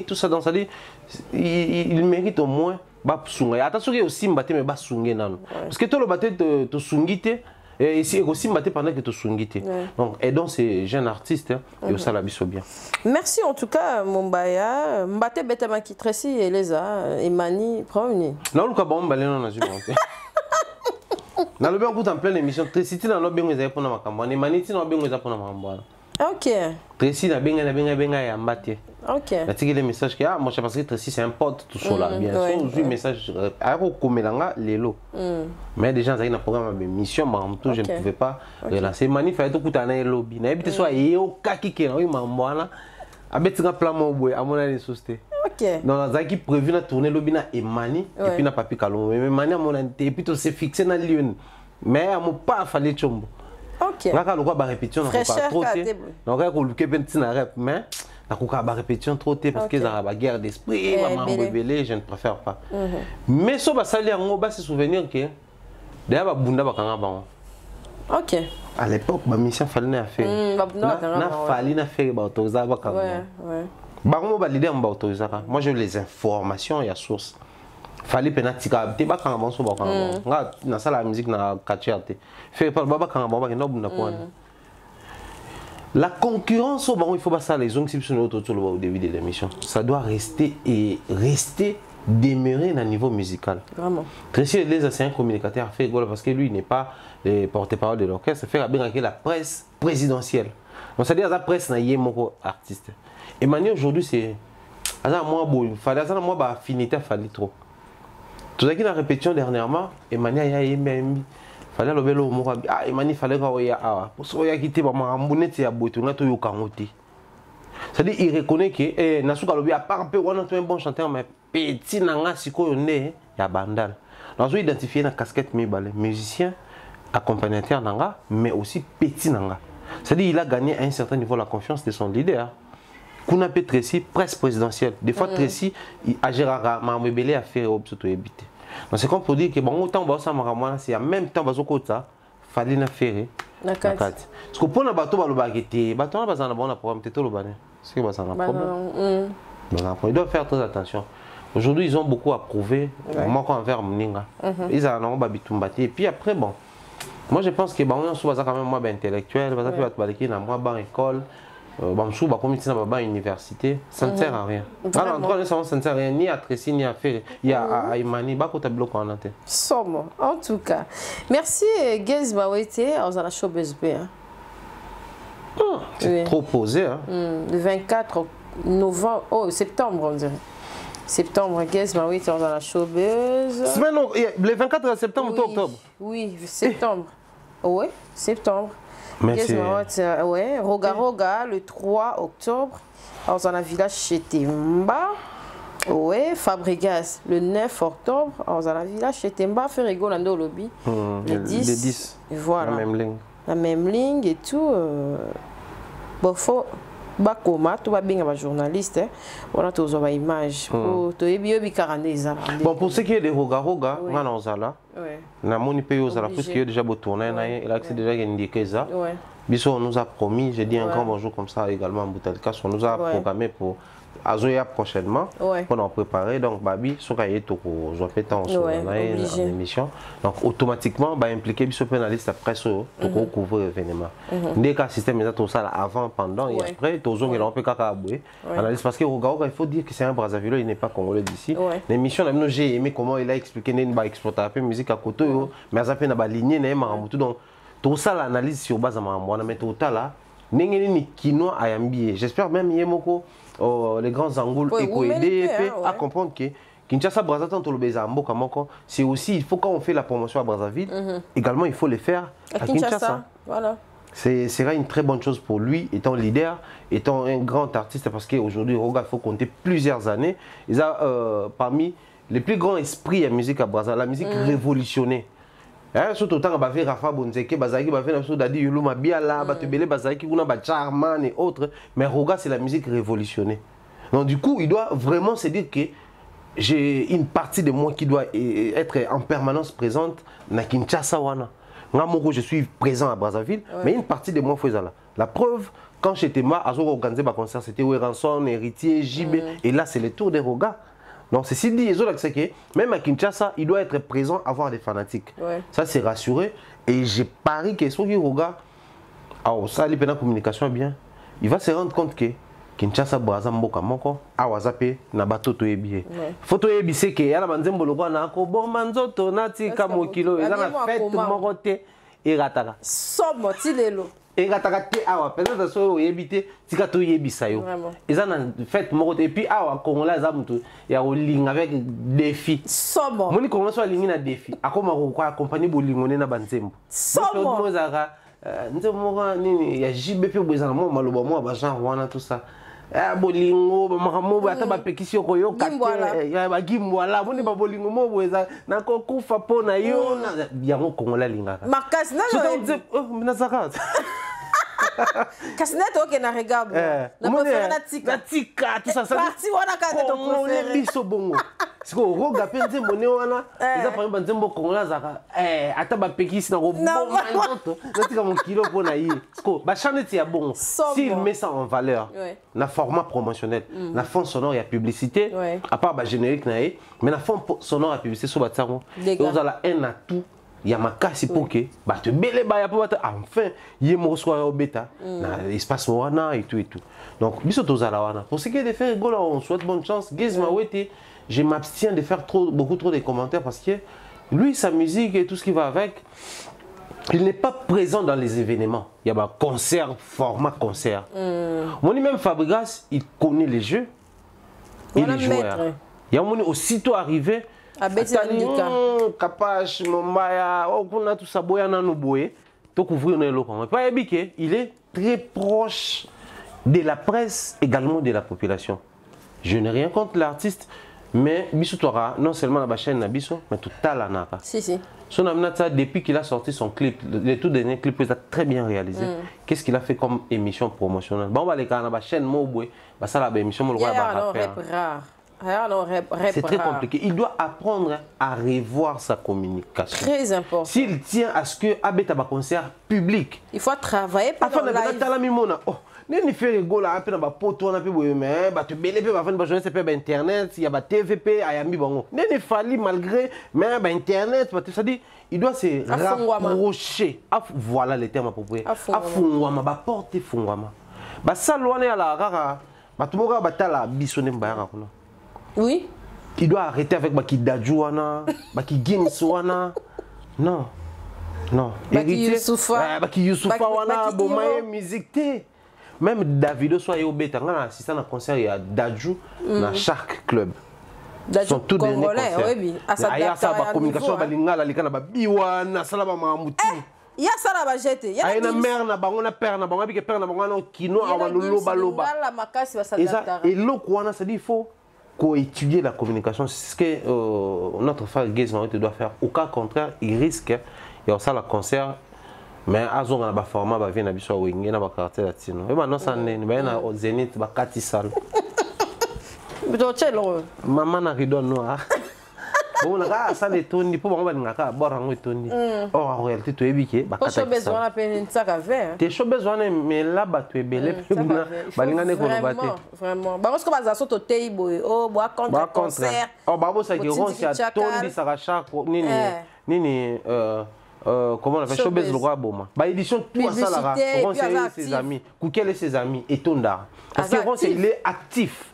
Tout ça dans ça dit il mérite au moins ba sunga. Attention que aussi mbaté mais ba sungé nanu. Parce que tout le baté te sungité et ici aussi mbaté pendant que tu sungité. Donc aidons ces jeunes artistes et au salabiso bien. Merci en tout cas Mombaya, mbaté betama qui Tracy et Eleza et Mani premier. Non le kabon balé non na na le bien coup en pleine émission Tracy na lo bien ngeza pour na makamba ni Mani na bien ngeza pour na makamba. OK. Tracy na benga ya mbaté. OK. Na tiki les messages que ah moi je pense que Tracy c'est un pote tout ça là bien sûr je message à komelanga lelo. Mais des gens qui na programme de mission je ne pouvais pas relancer Mani fallait tout kutana lobby na ebité so yo kaki ke na mambwana abetinga plan mo boy à mon avis société. OK. Donc ça qui prévu na tourner lobby na Mani et puis na papi Kalongo mais Mani à mon avis et puis tout c'est fixé na Lyon mais à mon pas fallait chombo. OK. Ngaka lokwa ba répétition na pas trop. Donc ko luke pentina rep mais nakoka ba répétition trop té parce que ça ba guerre d'esprit maman rebelle, je ne préfère pas. Mais so ba sali yango ba se souvenir que d'ailleurs ba bunda ba kanga bango. OK. À l'époque ba mission fallait na faire. Na fallait na faire ba autoriser ba kanga. Ouais. Bango ba leader ba autoriser. Moi j'ai les informations et à source. Fallait penatika te ba kanga bango so ba kanga. Nga na sala la musique na quartier te. Fait pas ba kanga bango ba kenda bunda ko. La concurrence, il faut pas ça les gens qui sont autour au début de l'émission. Ça doit rester et rester demeurer à un niveau musical. Vraiment. Tracy les anciens communicateurs fait parce que lui n'est pas le porte-parole de l'orchestre, fait bien la presse présidentielle. Donc c'est-à-dire la presse n'a yé mon artiste. Et maintenant aujourd'hui c'est moi bon, fallait ça moi bah affinité fallait trop. Tout ça qui la répétition dernièrement, Emmanuel y a même fallait le vélo ah Emmanuel fallait qu'il y a pour ça il a quitté maman mbonete ya boto na to yokangote. C'est-à-dire il reconnaît que nasuka lobi à part un peu on a un bon chanteur mais petit nanga sikoyo ne ya bandal. Nous identifier la casquette mibale musicien accompagnateur nanga mais aussi petit nanga. C'est-à-dire il a gagné à un certain niveau la confiance de son leader. Kuna peut Tracy presse présidentielle. Des fois Tracy il agira ma rebelle à faire obsoto éviter. Donc c'est comme pour dire que bon autant bah ça mara c'est en même temps bazo kota fallait na faire na carte. Parce que pour na bateau ba lo bagete bateau na bazana bon na problème teto lo bané. C'est que bazana problème. Donc il doit faire très attention. Aujourd'hui ils ont beaucoup à prouver moi quand envers Mninga. Ils en ont babitumbati et puis après bon moi je pense que bon on soit quand même moi intellectuel, baza fait baliki na moi ban école. Bamsou ba comme na université, ça ne sert à rien. Alors en tout cas ça ne sert à rien ni à Tracy ni à faire il y a à Imani ba ko tableau ko anate. Somme en tout cas. Merci Gez Bawete aux la showbiz B. C'est trop posé hein. Le 24 novembre septembre on dirait. Septembre Gez Bawete aux la showbiz. Semaine le 24 septembre ou octobre. Oui, septembre. Oui, septembre. Merci. Ouais, Roga le 3 octobre dans un village chez Temba. Ouais, Fabregas le 9 octobre dans un village chez Temba. Ferrego Lando Lobby le 10. Voilà. La même ligne et tout. Bon, faut bakoma tout va bien un journaliste on a tous une image pour to ebi karandeza. Bon pour ce qui est de Roga ngana ozala na moni pe ozala parce qu'il y a déjà beau tourner na il a déjà indiqué ça biso on nous a promis j'ai dit un grand bonjour comme ça également en Boutelka on nous a programmé pour Azoya prochainement pour en préparer donc babi soka yeto ko zo pétan sur l'émission donc automatiquement ba impliquer biso pénaliste après ça to ko couvrir l'événement dès que système est tout ça avant pendant et après tozo ngi on peut kaka aboué analyse parce que il faut dire que c'est un Brazzaville il n'est pas congolais d'ici l'émission nous j'ai aimé comment il a expliqué né ba exploiter un peu musique à côté mais ça fait na ba lignée na marambutu donc tout ça l'analyse sur base marambo mais tout là n'engeni ni kino ayambi j'espère même yemoko les grands angoules éco-aidés à comprendre que Kinshasa Brazzaville c'est aussi il faut quand on fait la promotion à Brazzaville également il faut le faire à Kinshasa. Voilà. Ce sera une très bonne chose pour lui étant leader, étant un grand artiste parce qu'aujourd'hui Roga il faut compter plusieurs années. Il a parmi les plus grands esprits de la musique à Brazzaville, la musique révolutionnée. Surtout tant que Rafa Bonzeke, Bazaki, Dadi Yuluma Biala, Batubele, Bazaki, Charman et autres. Mais Roga, c'est la musique révolutionnée. Donc, du coup, il doit vraiment se dire que j'ai une partie de moi qui doit être en permanence présente dans Kinshasa. Je suis présent à Brazzaville, mais une partie de moi, faisait là. La preuve, quand j'étais là, à organiser ma concert, c'était Weranson, Héritier, JB, et là, c'est le tour des Roga. Donc, ceci dit, même à Kinshasa, il doit être présent, avoir des fanatiques. Ça, c'est rassuré. Et j'ai parié que ceux qui regardent, ça, les communication bien, il va se rendre compte que Kinshasa, Braza, Mboka, Moko, Awazape, Nabato, Toyebi. Photo Yebi, c'est que Yala Manzembo, le Guana, Bon Manzoto, Nati, Kamokilo, ils ont fait Morote et Ratara. Somme, Tilelo. Et peut-être que éviter tika to yebisa yo eza na fait moko et puis awa Congolais za mutu ya olinga avec défi somo moni Congolais so alingi na défi akoma ko accompagner bolingo ne na banzembo somo mozaka nzembo nini ya JB pe bozana mo maloba mo ba genre wana tout ça bolingo ba makambo ata ba pekisi ko yo kate ya ba gimbwala moni ba bolingo mo boza na ko kufa pona yo na yango Congolais lingaka makasi na so na zakat Casse-net, ok, na regarde. Na préféré na tika. Na tika, tout ça. Parti, wana ka ton préféré. Biso bongo. C'est quoi, roga penze moné wana. Ils ont par exemple nzembo congolais zaka. Ata ba pekisi na robon manto. Na tika mon kilo pour na yi. C'est quoi, ba chaneti ya bongo. S'il met ça en valeur. Na format promotionnel, na fond sonore ya publicité. À part ba générique na yi, mais na fond sonore ya publicité sur ba tsango. Donc la un atout. Il y a ma casse pour que bah te belé bah y a pas enfin il y a mon soir au bêta na espace wana et tout donc biso tozala wana pour ce qui est de faire rigolo on souhaite bonne chance Gizma Wete je m'abstiens de faire beaucoup trop de commentaires parce que lui sa musique et tout ce qui va avec il n'est pas présent dans les événements il y a bah concert format concert mon même Fabregas il connaît les jeux et les joueurs il y a mon aussitôt arrivé Kapash, Mombaya, on tout ça, il est très proche de la presse, également de la population. Je n'ai rien contre l'artiste, mais Bissoutora, non seulement la chaîne Nabiso, mais tout à la naka. Si. Son Amnata, depuis qu'il a sorti son clip, le tout dernier clip, il a très bien réalisé. Qu'est-ce qu'il a fait comme émission promotionnelle? Bon, bah, les gars, la chaîne Moboué, bah, ça, la émission, le roi, c'est très compliqué. Il doit apprendre à revoir sa communication. Très important. S'il tient à ce que Abeta va concert public, il faut travailler pour le live. Ne fait rigoler un peu dans la poto, on a pu mais bah tu belé va faire journée c'est internet, il y a ba TVP, ayami bango. Ne fallait malgré mais bah internet, ça dit il doit se rapprocher. Voilà les termes appropriés. Afungwama ba porter fungwama. Ba salwane à la rara. Ba tumoka ba tala bisone mbaya kuna. Oui. Il doit arrêter avec Baki Dadjouana, Baki Gimsouana. Non. Non. Baki Youssoufa. Baki Youssoufa wana, Bomaye, musique. Même Davido soit Yobeta, on a assisté à un concert, il y a Dadjou dans Shark Club. Sont tous des concerts. Oui, à sa communication, Balingala, les Canaba, Biwana, Salaba Mamouti. Il y a ça là-bas, j'étais. Il y a une mère, on a père, on a père, on a kino, on a loba loba. Et l'autre, on a dit il faut étudier la communication. C'est ce que notre frère Gizma doit faire. Au cas contraire, il risque, il y a ça le concert, mais à zone on a format, va venir à Bissau Wing, on a quartier latino. Et maintenant ça n'est, mais on a au Zénith, va Katisal. Maman n'a ridon noir. On a ça les Tony pour moi on a boire un Tony. Oh en réalité tu es biqué. Tu as besoin de peine ça qu'avait. Tu as besoin mais là tu es belle. Vraiment. Bah parce que vas à table oh bois contre concert. Oh bah ça qui rend si à Tony ça racha nini comment on appelle showbiz le roi boma. Bah édition tout ça là conseiller ses amis, Koukel et ses amis et Tonda. Parce que il est actif.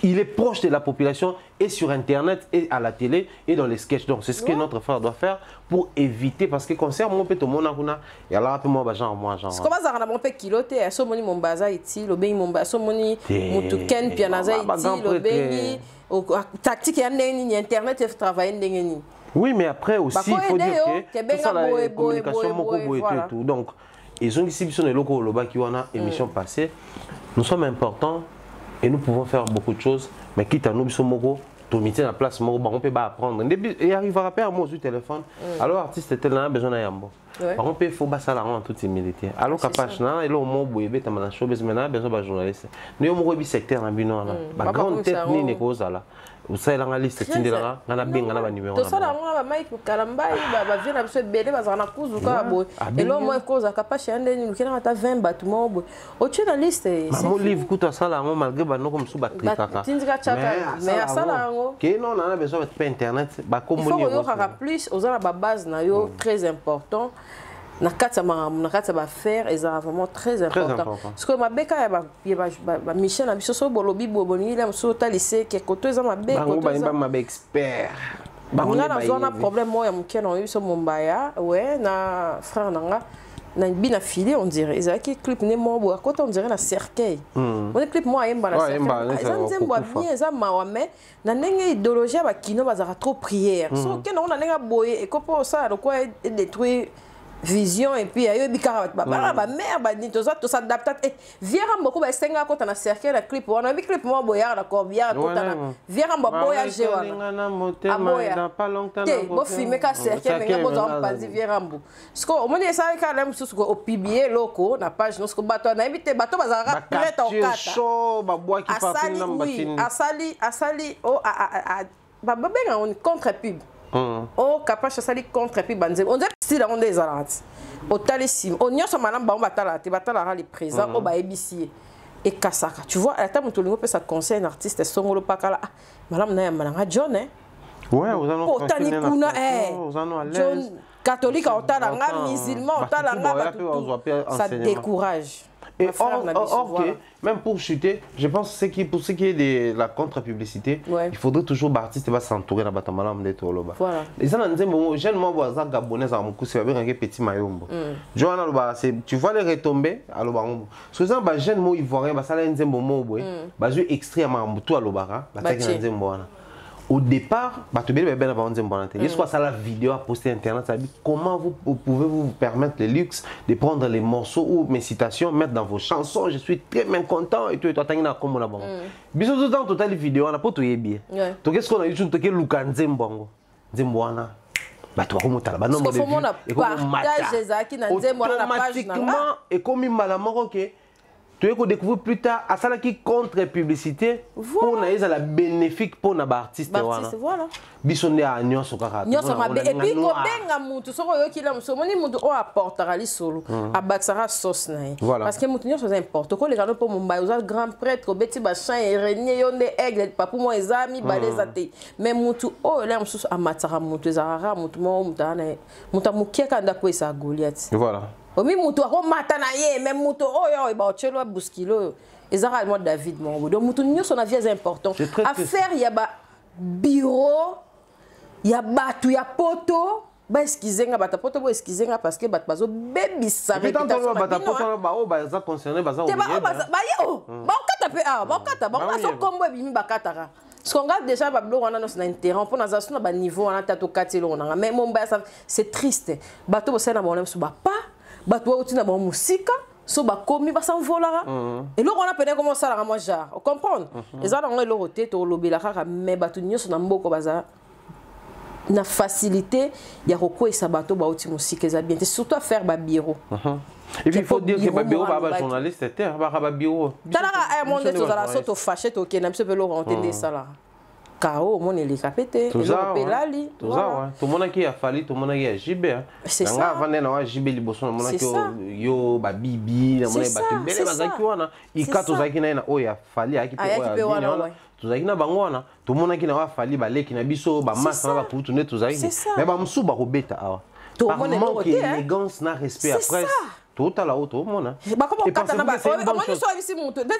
Il est proche de la population et sur internet et à la télé et dans les sketchs. Donc c'est ce que notre frère doit faire pour éviter parce que concert mon petit mon akuna et alors un peu moi genre. C'est comme ça on a mon petit kiloté so moni mon baza iti lo bengi mon baza so moni mutuken pianaza iti lo bengi tactique ya ndeni internet et travailler ndeni. Oui mais après aussi il faut dire que tout ça la communication beaucoup et tout. Donc ils ont ici sur les locaux le baki wana émission passée. Nous sommes importants. Et nous pouvons faire beaucoup de choses, mais quitte à nous, Moko, tout mettre la place, on peut pas apprendre. Et arrivera pas à moi sur téléphone. Alors, l'artiste était là, besoin d'un yambo. Par contre, il faut pas ça en toute humilité. Alors, capable, et là, au moins, vous avez besoin de journaliste. Nous avons un secteur dans bino là. La grande tête ni ne cause là. Vous savez la liste tindi là, on a bien on a numéro. Tout ça là, on va Mike Kalamba, va venir à belé va na kuzu ka boy. Et là moi cause capable chez ndeni nous kena ta 20 bâtiments boy. Au tu dans liste. Mon livre coûte ça là, malgré ba no comme sous batterie kaka. Mais ça là ngo. Que non, on a besoin de internet, ba comme on y aura plus aux la base na yo très important. Na kata ba faire et ça vraiment très important. Parce que ma beka ya ba Michel na biso so bolobi boboni là so ta lycée que côté za ma beka côté za ma expert. On a zona problème moi ya mukena on so Mombaya ouais na frère nanga na bina filé on dirait ezaki clip ne mo bo côté on dirait na cercueil. On clip moi yemba na cercueil. Ça nzembo bien ça mawa mais na ndenge idéologie ba kino bazaka trop prière. So que on na ndenge boye et kopo ça quoi détruire vision et puis ayo bikara ba mère ba ni to s'adapter et viera mboko ba senga ko tana cercle la clip wana bi clip mo boya la corbière ko tana viera mboko ya je wana aboya pas longtemps bo filmer ka cercle mais ngabo zo mpanzi viera mbo sko o moni esa ka la mususu ko publier loko na page nosko bato na invité bato bazara prêt au kata show ba bois qui pas fin na mbatini asali o ba benga on contre pub. Oh, capable de salir contre puis banze. On dit style on des alliances. Au talissim, on y a son madame ba batala, te batala les présents au ba ebisi et kasaka. Tu vois, à la table tout le monde peut ça conseiller un artiste songolo pakala. Madame na malanga John hein. Ouais, vous allons continuer John catholique au talanga musulman au talanga ça décourage. Et or même pour chuter, je pense que pour ce qui est de la contre-publicité, il faudrait toujours l'artiste va s'entourer dans le malam de tout. Voilà. Les gens disent jeune moi voisin gabonais à mon coup c'est un petit mayombo. Tu vois les retombées à l'obara. Souvent bah jeune moi ivoirien bah ça là un moment boy. Bah je extrêmement tout à l'obara. Bah au départ, je crois que la vidéo à poster internet, ça dit comment vous pouvez vous permettre le luxe de prendre les morceaux ou mes citations, mettre dans vos chansons, je suis très bien content et tout, et toi, tu as comme on a bon. Bisous tout dans total vidéo, on a pas tout bien. Donc qu'est-ce qu'on a eu tout que Lukan Zembongo, Zembwana. Bah toi comment t'as la bonne nombre de vues. Automatiquement et comme il m'a la ok. Tu vas découvrir plus tard à ça qui contre-publicité pour la bénéfique pour les artistes. Voilà. Bisonné à Nyon Sokara. Et puis, quand on a apportera les solos, à Baxara sauce. Parce que Moutinho c'est important. Quand les gens pour mon baïosa, grand prêtre, Betty Bachin, René, Yonde, Aigle, pas pour moi, les amis, balais athées. Mais Moutou, oh, là, je suis à Matara, Moutou, Zahara, Moutou, Moutamoukia, quand on a ça Goliath. Voilà. Omi mutu ako matana ye même mutu oyo ba chelo buskilo ezara moi David mon donc mutu nyo son avis important à faire il y a ba bureau il y a batu ya poto ba eskizenga bata poto bo eskizenga parce que bat bazo baby sa réputation bata poto ba o ba za concerné ba za ba yo ba okata pe ba okata ba so kombo bimi bakataka. Parce qu'on regarde déjà, on a intérêt, on a un niveau, on a un mais c'est triste. Bateau, c'est un problème sur pas. Bateau, c'est un musique, so ba komi ba s'envolara. Et là, on a peut-être commencé à moi genre. Vous comprenez? Les gens ont leur tête au lobby la rara, mais bateau n'y sont beaucoup baza. Na facilité, il y a recours et sa bateau ba outil musique, ça bien. C'est surtout à faire ba bureau. Et puis il faut dire que le bureau va journaliste était un bureau. T'as là un monde de tout à la sorte fâché au Kenya, monsieur Bello entendait ça là. Kao mon est capété, tout ça ouais. Tout ça ouais. Tout le monde qui a fallu, tout le monde qui a gibé. C'est ça. Avant d'aller gibé les bossons, le monde qui yo ba bibi, le monde ba tembele bazaki wana. Ika tout ça qui na oya fallu aki pe oya. Tout ça qui na bangwana. Tout le monde qui na fallu ba leki na biso ba massa ba pour tourner tout ça. Mais ba musu ba robeta awa. Tout le monde est manque élégance na respect après. Tout à la haute au monde. Et pensez-vous que c'est une bonne chose?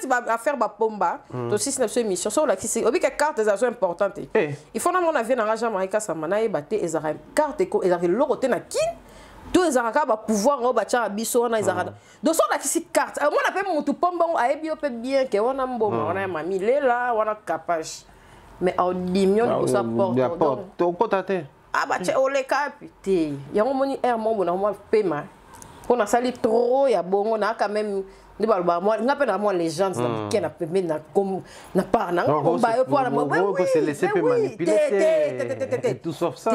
Tu vas faire ma pomba. Tu aussi c'est une émission. Sur la qui c'est. Obi que carte des actions importantes. Il faut na mon avis na raja marika samana e baté ezara carte et ezara loroté na kin. Tout ezara ka ba pouvoir o bacha biso na ezara. Donc sur la qui c'est carte. Moi na pe mutu pomba a ebi ope bien que on a mboma on a mami lela on a capage. Mais au dimion ça porte. Donc potate. Ah bah tu ole capité. Ya mon moni air mon bon moi paiement. On a sali trop, il y a bon, on a quand même des balbars. Moi, on appelle à moi les gens qui n'a pas on va pour se laisser manipuler. Tout sauf ça.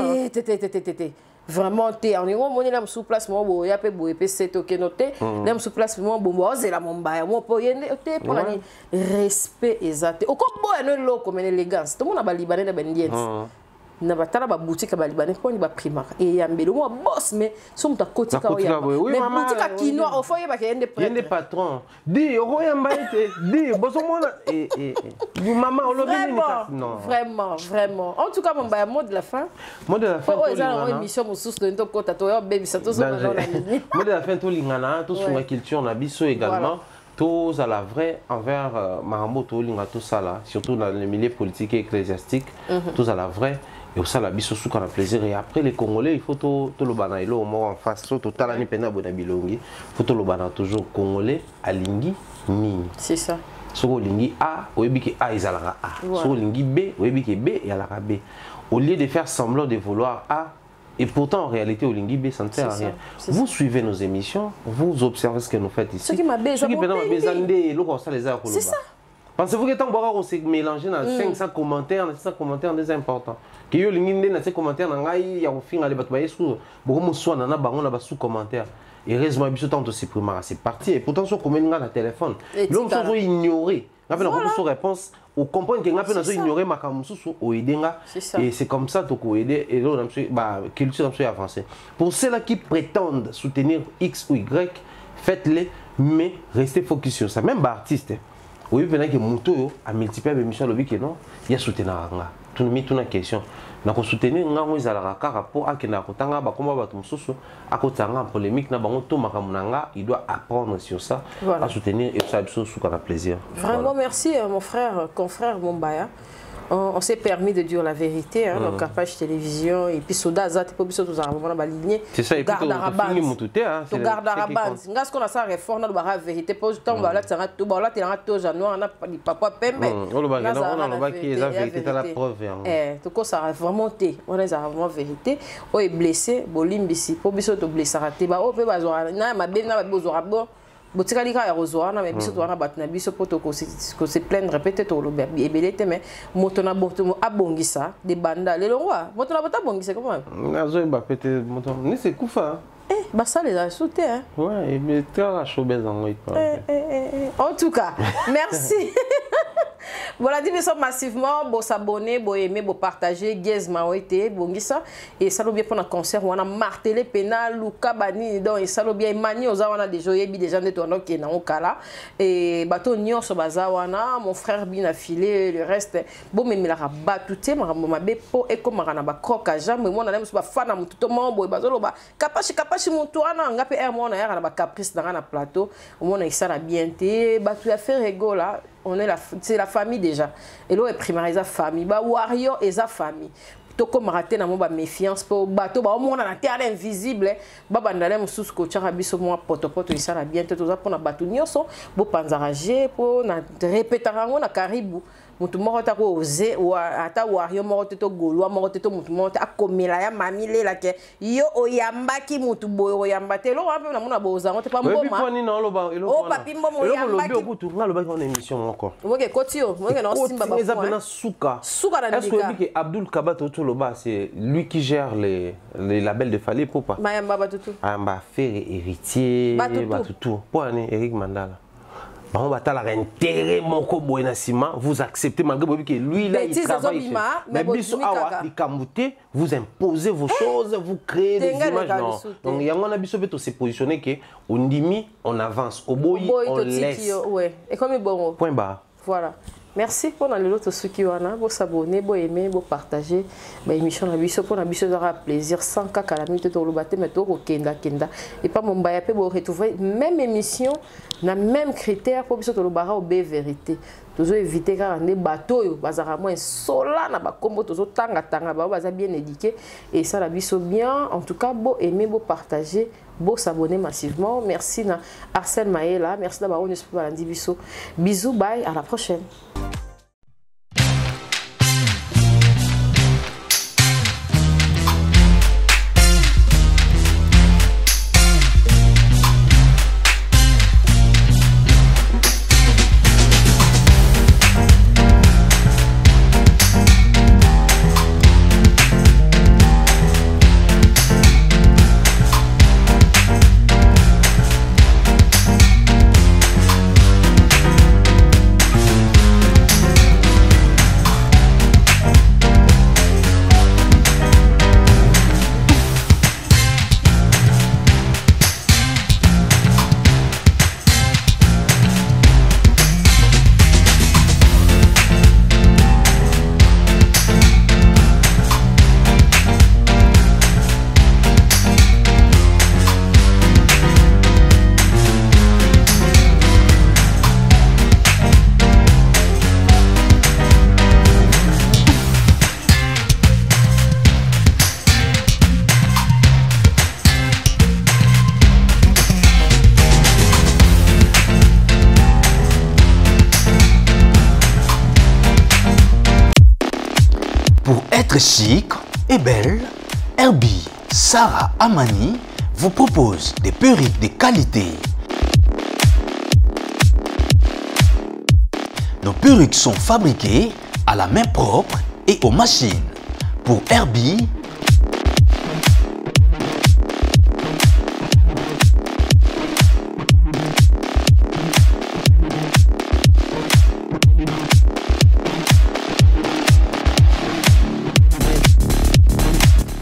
Vraiment, on est on est là sous place, moi, il y a peu de c'est ok noté. Là sous place, moi, bon, c'est la Mumbai, moi, pour y aller, pour respect exact. Au combo, il y a un lot comme une élégance. Tout le monde a libané de bendiens. Na batala ba boutique ba libanais pour ni ba primaire et yambelo moi boss mais son ta côté ka ya mais boutique kinois au foyer ba kende prêtre yende patron di royamba été di bosso mona du maman on le non vraiment en tout cas mon ba mot de la fin oh ça une émission mo sous de to kota to baby ça to so na mot de la fin to lingana to sur la culture na biso également tous à la vraie envers Marambo to linga tout ça là surtout dans le milieu politique et ecclésiastique tous à la vraie. Et au salon, biso sous qu'on a plaisir. Et après les Congolais, il faut tout le banaïlo au moins en face. Tout talani pena bonabilongi. Il faut tout le bana toujours Congolais alingi ni. C'est ça. Soko lingi A, oebiki A izalara A. Soko lingi B, oebiki B et alara B. Au lieu de faire semblant de vouloir A, Et pourtant, en réalité, au Lingibé, ça ne sert à rien. Vous suivez nos émissions, vous observez ce que nous faites ici. Ce qui m'a baisé, c'est ça. Pensez-vous que tant qu'on s'est mélangé dans 500 commentaires, 500 commentaires, c'est important. Que yo linginde dans ces commentaires, il y a au final les batailles sous beaucoup de soins dans la baron là sous commentaires. Et heureusement, il tant de supprimer, c'est parti. Et pourtant, sur combien de téléphone, l'homme sont ignorés. On a une réponse. On comprend que nous avons ignoré ma et c'est comme ça que nous aider et là culture avancée. Pour ceux-là qui prétendent soutenir X ou Y, faites-les, mais restez focus sur ça. Même artiste. Oui, pendant que Mouto a multiplié les émissions, il y a soutenu. Tout le monde a une question. Nous soutenir nous ils allaient par rapport à que nous avons bah comment va tout mususu à côté en polémique na bango to makamunanga il doit apprendre sur ça à soutenir et ça sous qu'on a plaisir. Vraiment merci mon frère confrère Mombaya. On s'est permis de dire la vérité, hein, donc Capage Télévision et puis Soda Zat pour biso tous vraiment baligné. C'est ça et puis tu gardes la bande. Ngas qu'on a ça réforme dans la vérité pour temps ba là tanga to ba là tanga to januar na papa pembe. On va qui est la vérité dans la preuve. Tout quoi ça a vraiment été, on est vraiment vérité. O est blessé, bolimbisi pour biso to blessé raté ba o pe ba zo na ma be na ba zo rabo. Botikali ka rozwana mais biso to wana batna biso poto ko se plaindre peut-être au lobe ebelete mais moto na boto abongisa de banda le roi moto na bota bongisa comment nazo ba peut-être moto ni c'est kufa bah ça les a sauté hein ouais mais très chaud bezan en tout cas merci. Voilà, dis-moi massivement, bon s'abonner, bon aimer, bon partager, Guez Maouete, bon ça et ça bien pour un concert où on a martelé pénal ou cabani donc et ça bien mani aux on a déjà eu des gens de tournoi qui est dans le cas là et bateau nion sur bazawana mon frère bien affilé le reste bon mais la rabat tout c'est ma bepo et comme on a ba croque à jambe moi on a même sur fan à tout le monde bon bazolo ba capache mon toit na ngapé air moi on a ba caprice dans un plateau au moins ça la bien té ba tu as fait rigolo là on est c'est la famille déjà et là est primaire sa famille ba warrior et sa famille to comme raté na mo ba méfiance pour bateau ba au moins na terre invisible ba bandale mususu ko tchaka biso mo poto ça la bien tout ça pour na bateau nyonso bo panzarager pour na répéter rango na karibu mutu moko ta ko oser ou ata warrior moko to golwa moko to mutu moko akomela ya mamile la ke yo oyambaki mutu boyo oyambate lo ampe na mona boza ngote pa mboma o papi mboma oyambaki butu ngalo ba ko na émission encore moke kotio moke na simba ba ça na suka na est-ce que Abdul Kabato tout le bas c'est lui qui gère les labels de Fally Ipupa Mayamba Batutu amba faire héritier Batutu pour Eric Mandala. On va intérêt mon kobo na sima vous acceptez malgré que lui là il travaille mais biso awa likambuté vous imposez vos choses vous créez des images non donc il y a on a biso beto se positionner que on dimi on avance au boy on laisse ouais et comme bon point barre voilà. Merci pour l'autre ceux qui ont pour s'abonner, pour aimer, pour partager. L'émission la biso pour la biso aura plaisir sans calamité dans le bâtiment mais tout kenda et pas mon bayape pour retrouver même émission na même critère pour biso dans le bara au b vérité. Toujours éviter car les bateaux bazara moins sola na ba kombo toujours tanga ba baza bien éduqué et ça la biso bien en tout cas beau aimer beau partager beau s'abonner massivement. Merci na Arsène Maëla, merci d'avoir eu un biso. Bisous, bye, à la prochaine. Chic et belle, Herbie Sarah Amani vous propose des perruques de qualité. Nos perruques sont fabriquées à la main propre et aux machines. Pour Herbie,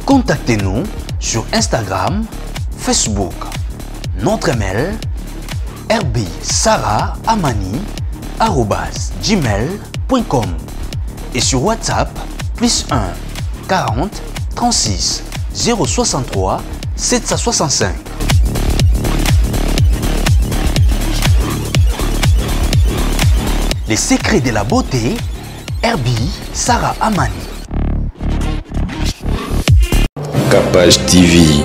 contactez-nous sur Instagram, Facebook. Notre mail herbie-sarah-amani@gmail.com et sur WhatsApp +1 40 36 063 765. Les secrets de la beauté, Herbie Sarah Amani. Capage TV.